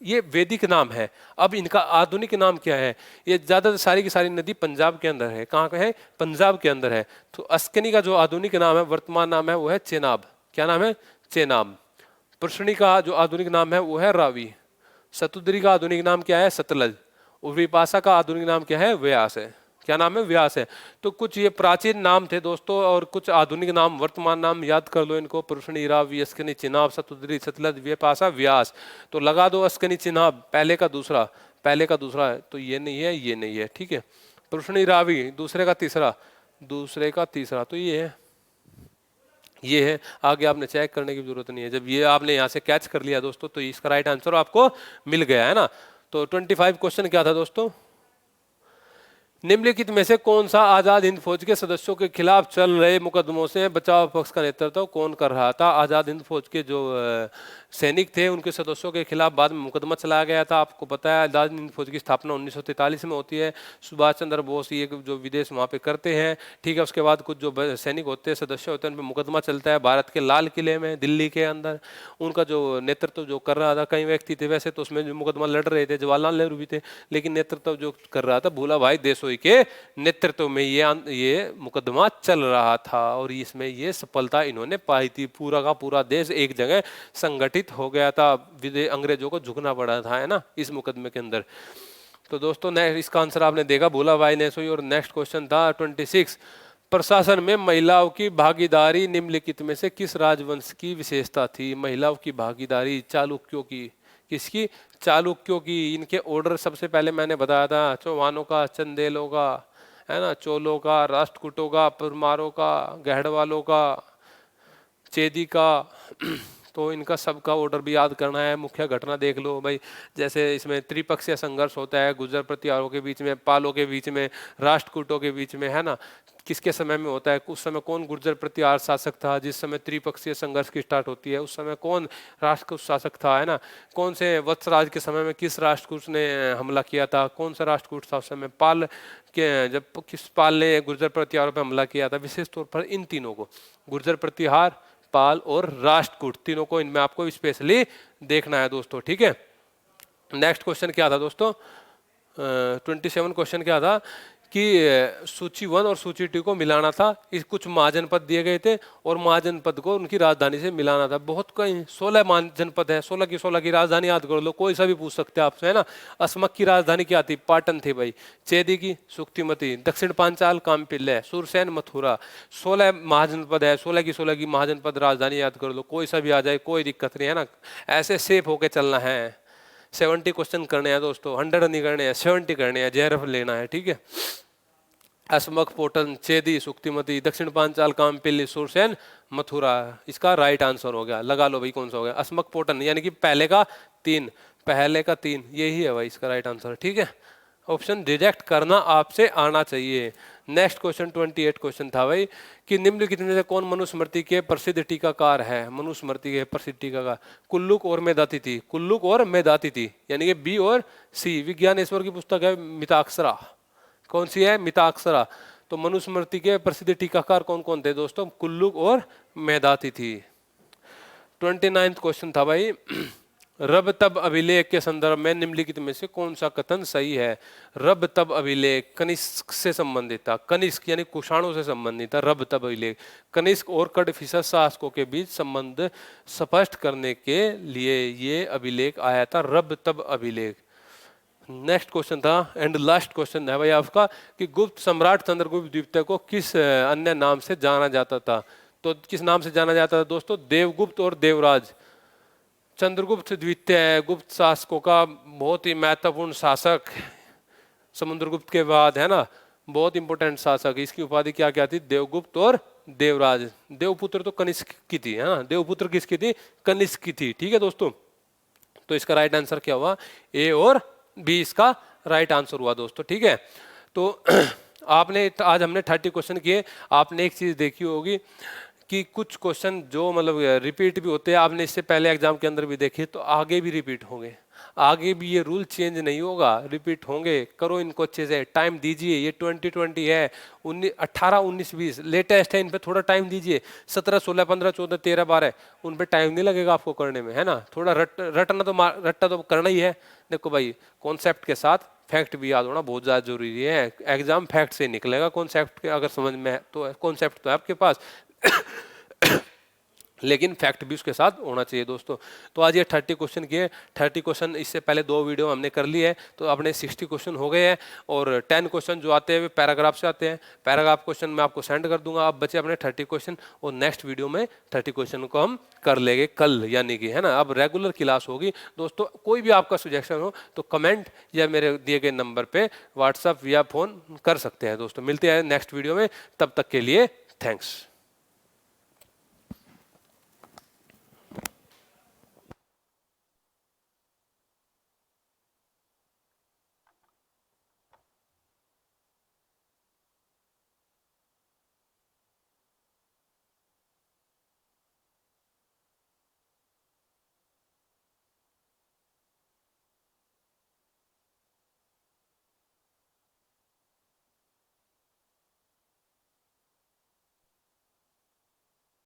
ये वैदिक नाम है। अब इनका आधुनिक नाम क्या है? ये ज्यादा सारी की सारी नदी पंजाब के अंदर है। कहाँ पे है? पंजाब के अंदर है। तो अस्किनी का जो आधुनिक नाम है, वर्तमान नाम है, वो है चेनाब। क्या नाम है? चेनाब। पुष्णी का जो आधुनिक नाम है वो है रावी। सतुद्री का आधुनिक नाम क्या है? सतलज। और विपाशा का आधुनिक नाम क्या है? व्यास है। क्या नाम है? व्यास है। तो कुछ ये प्राचीन नाम थे दोस्तों, और कुछ आधुनिक नाम, वर्तमान नाम याद कर लो इनको। पुरुषणी, रावी, अस्कनी, चिनाब, सतुद्री, सतलज, विपाशा, व्यास। तो लगा दो अस्कनी चिनाब, पहले का दूसरा, पहले का दूसरा है, तो ये नहीं है, ये नहीं है। ठीक है, पुरुषणी, रावी दूसरे का तीसरा, दूसरे का तीसरा, तो ये है, ये है। आगे आपने चेक करने की जरूरत नहीं है। जब ये आपने यहाँ से कैच कर लिया दोस्तों, तो इसका राइट आंसर आपको मिल गया, है ना। तो 25 क्वेश्चन क्या था दोस्तों? निम्नलिखित में से कौन सा आजाद हिंद फौज के सदस्यों के खिलाफ चल रहे मुकदमों से बचाव पक्ष का नेतृत्व कौन कर रहा था? आजाद हिंद फौज के जो सैनिक थे उनके सदस्यों के खिलाफ बाद में मुकदमा चलाया गया था। आपको पता है आजाद हिंद फौज की स्थापना 1943 में होती है। सुभाष चंद्र बोस ये जो विदेश वहाँ पे करते हैं। ठीक है, उसके बाद कुछ जो सैनिक होते हैं, सदस्य होते हैं, उन पर मुकदमा चलता है भारत के लाल किले में, दिल्ली के अंदर। उनका जो नेतृत्व जो कर रहा था, कई व्यक्ति थे वैसे तो उसमें जो मुकदमा लड़ रहे थे, जवाहरलाल नेहरू भी थे, लेकिन नेतृत्व जो कर रहा था भूला भाई देशोई के नेतृत्व में ये मुकदमा चल रहा था, और इसमें ये सफलता इन्होंने पाई थी। पूरा का पूरा देश एक जगह संगठित हो गया था, अंग्रेजों को झुकना पड़ा था, है ना, इस मुकदमे के अंदर। तो दोस्तों इसका आंसर आपने देखा, भूला भाई देशोई। और नेक्स्ट क्वेश्चन था 26, प्रशासन में महिलाओं की भागीदारी निम्नलिखित में से किस राजवंश की विशेषता थी? महिलाओं की भागीदारी चालुक्यों की। किसकी? चालुक्यों की। इनके ऑर्डर सबसे पहले मैंने बताया था, चौहानों का, चंदेलों का, है ना, चोलों का, राष्ट्रकूटों का, परमारों का, गहड़वालों का, चेदी का। तो इनका सबका ऑर्डर भी याद करना है। मुख्य घटना देख लो भाई, जैसे इसमें त्रिपक्षीय संघर्ष होता है, गुर्जर प्रतिहारों के बीच में, पालों के बीच में, राष्ट्रकूटों के बीच में, है ना। किसके समय में होता है? उस समय कौन गुर्जर प्रतिहार शासक था? जिस समय त्रिपक्षीय संघर्ष की स्टार्ट होती है उस समय कौन राष्ट्रकूट शासक था, है ना। कौन से वत्सराज के समय में किस राष्ट्रकूट ने हमला किया था? कौन सा राष्ट्रकूट था उस समय? पाल के, जब किस पाल ने गुर्जर प्रतिहारों पर हमला किया था? विशेष तौर पर इन तीनों को, गुर्जर प्रतिहार, पाल और राष्ट्रकूट, तीनों को इनमें आपको स्पेशली देखना है दोस्तों। ठीक है, नेक्स्ट क्वेश्चन क्या था दोस्तों 27 क्वेश्चन क्या था कि सूची 1 और सूची 2 को मिलाना था। इस कुछ महाजनपद दिए गए थे और महाजनपद को उनकी राजधानी से मिलाना था। बहुत कई 16 महाजनपद है, 16 की राजधानी याद कर लो, कोई सा भी पूछ सकते हैं आपसे, है ना। अस्मक की राजधानी क्या थी? पाटन थी भाई। चेदी की सुक्तिमती, दक्षिण पांचाल कामपिल्ले, सुरसैन मथुरा। 16 महाजनपद है, 16 की महाजनपद राजधानी याद कर लो, कोई सा भी आ जाए, कोई दिक्कत नहीं है ना। ऐसे सेफ होके चलना है। 70 क्वेश्चन करने हैं दोस्तों, 100 नहीं करने हैं, 70 करने हैं, जेआरएफ लेना है, ठीक है। अस्मक, पोटन, चेदी, सुक्तिमती, दक्षिण पांचाल कामपिल्ली, सुरसैन मथुरा, इसका राइट आंसर हो गया। लगा लो भाई कौन सा हो गया। अस्मक पोटन यानी कि पहले का 3, यही है भाई इसका राइट आंसर, ठीक है। ऑप्शन रिजेक्ट करना आपसे आना चाहिए। नेक्स्ट क्वेश्चन 28 क्वेश्चन था भाई कि निम्नलिखित में से कौन मनुस्मृति के प्रसिद्ध टीकाकार है? मनुस्मृति के प्रसिद्ध टीकाकार कुल्लुक और मेधातिथि। कुल्लुक और मेधातिथि यानी कि बी और सी। विज्ञानेश्वर की पुस्तक है मिताक्षरा। कौन सी है? मिताक्षरा। तो मनुस्मृति के प्रसिद्ध टीकाकार कौन कौन थे दोस्तों? कुल्लुक और मेधातिथि। 29 क्वेश्चन था भाई रब तब अभिलेख के संदर्भ में निम्नलिखित में से कौन सा कथन सही है? रब तब अभिलेख कनिष्क से संबंधित था। कनिष्क यानी कुषाणों से संबंधित था। रब तब अभिलेख कनिष्क और कड़फिसस शासकों के बीच संबंध स्पष्ट करने के लिए ये अभिलेख आया था, रब तब अभिलेख। नेक्स्ट क्वेश्चन था एंड लास्ट क्वेश्चन है भाई आपका कि गुप्त सम्राट चंद्रगुप्त द्वितीय को किस अन्य नाम से जाना जाता था? तो किस नाम से जाना जाता था दोस्तों? देवगुप्त और देवराज। चंद्रगुप्त द्वितीय गुप्त शासकों का बहुत ही महत्वपूर्ण शासक, समुद्रगुप्त के बाद, है ना, बहुत इंपॉर्टेंट शासक। इसकी उपाधि क्या क्या थी? देवगुप्त और देवराज। देवपुत्र तो कनिष्क की थी, है ना। देवपुत्र किसकी थी? कनिष्क की थी, ठीक है दोस्तों। तो इसका राइट आंसर क्या हुआ? ए और बी इसका राइट आंसर हुआ दोस्तों, ठीक है। तो आपने आज हमने 30 क्वेश्चन किए। आपने एक चीज देखी होगी कि कुछ क्वेश्चन जो मतलब रिपीट भी होते हैं, आपने इससे पहले एग्जाम के अंदर भी देखे, तो आगे भी रिपीट होंगे। आगे भी ये रूल चेंज नहीं होगा, रिपीट होंगे। करो इनको अच्छे से, टाइम दीजिए। ये 2020 है, 18, 19, 20 लेटेस्ट है, इन पे थोड़ा टाइम दीजिए। 17, 16, 15, 14, 13, 12 उन पे टाइम नहीं लगेगा आपको करने में, है ना। थोड़ा रट्टा तो करना ही है। देखो भाई, कॉन्सेप्ट के साथ फैक्ट भी याद होना बहुत ज़्यादा जरूरी है। एग्जाम फैक्ट से निकलेगा, कॉन्सेप्ट अगर समझ में है तो कॉन्सेप्ट तो है आपके पास लेकिन फैक्ट भी उसके साथ होना चाहिए दोस्तों। तो आज ये 30 क्वेश्चन किए। 30 क्वेश्चन इससे पहले 2 वीडियो हमने कर ली है, तो अपने 60 क्वेश्चन हो गए हैं। और 10 क्वेश्चन जो आते हैं वे पैराग्राफ से आते हैं। पैराग्राफ क्वेश्चन मैं आपको सेंड कर दूंगा। आप बचे अपने 30 क्वेश्चन, और नेक्स्ट वीडियो में 30 क्वेश्चन को हम कर लेंगे कल, यानी कि, है ना। अब रेगुलर क्लास होगी दोस्तों। कोई भी आपका सजेशन हो तो कमेंट या मेरे दिए गए नंबर पर व्हाट्सअप या फ़ोन कर सकते हैं दोस्तों। मिलते हैं नेक्स्ट वीडियो में, तब तक के लिए थैंक्स।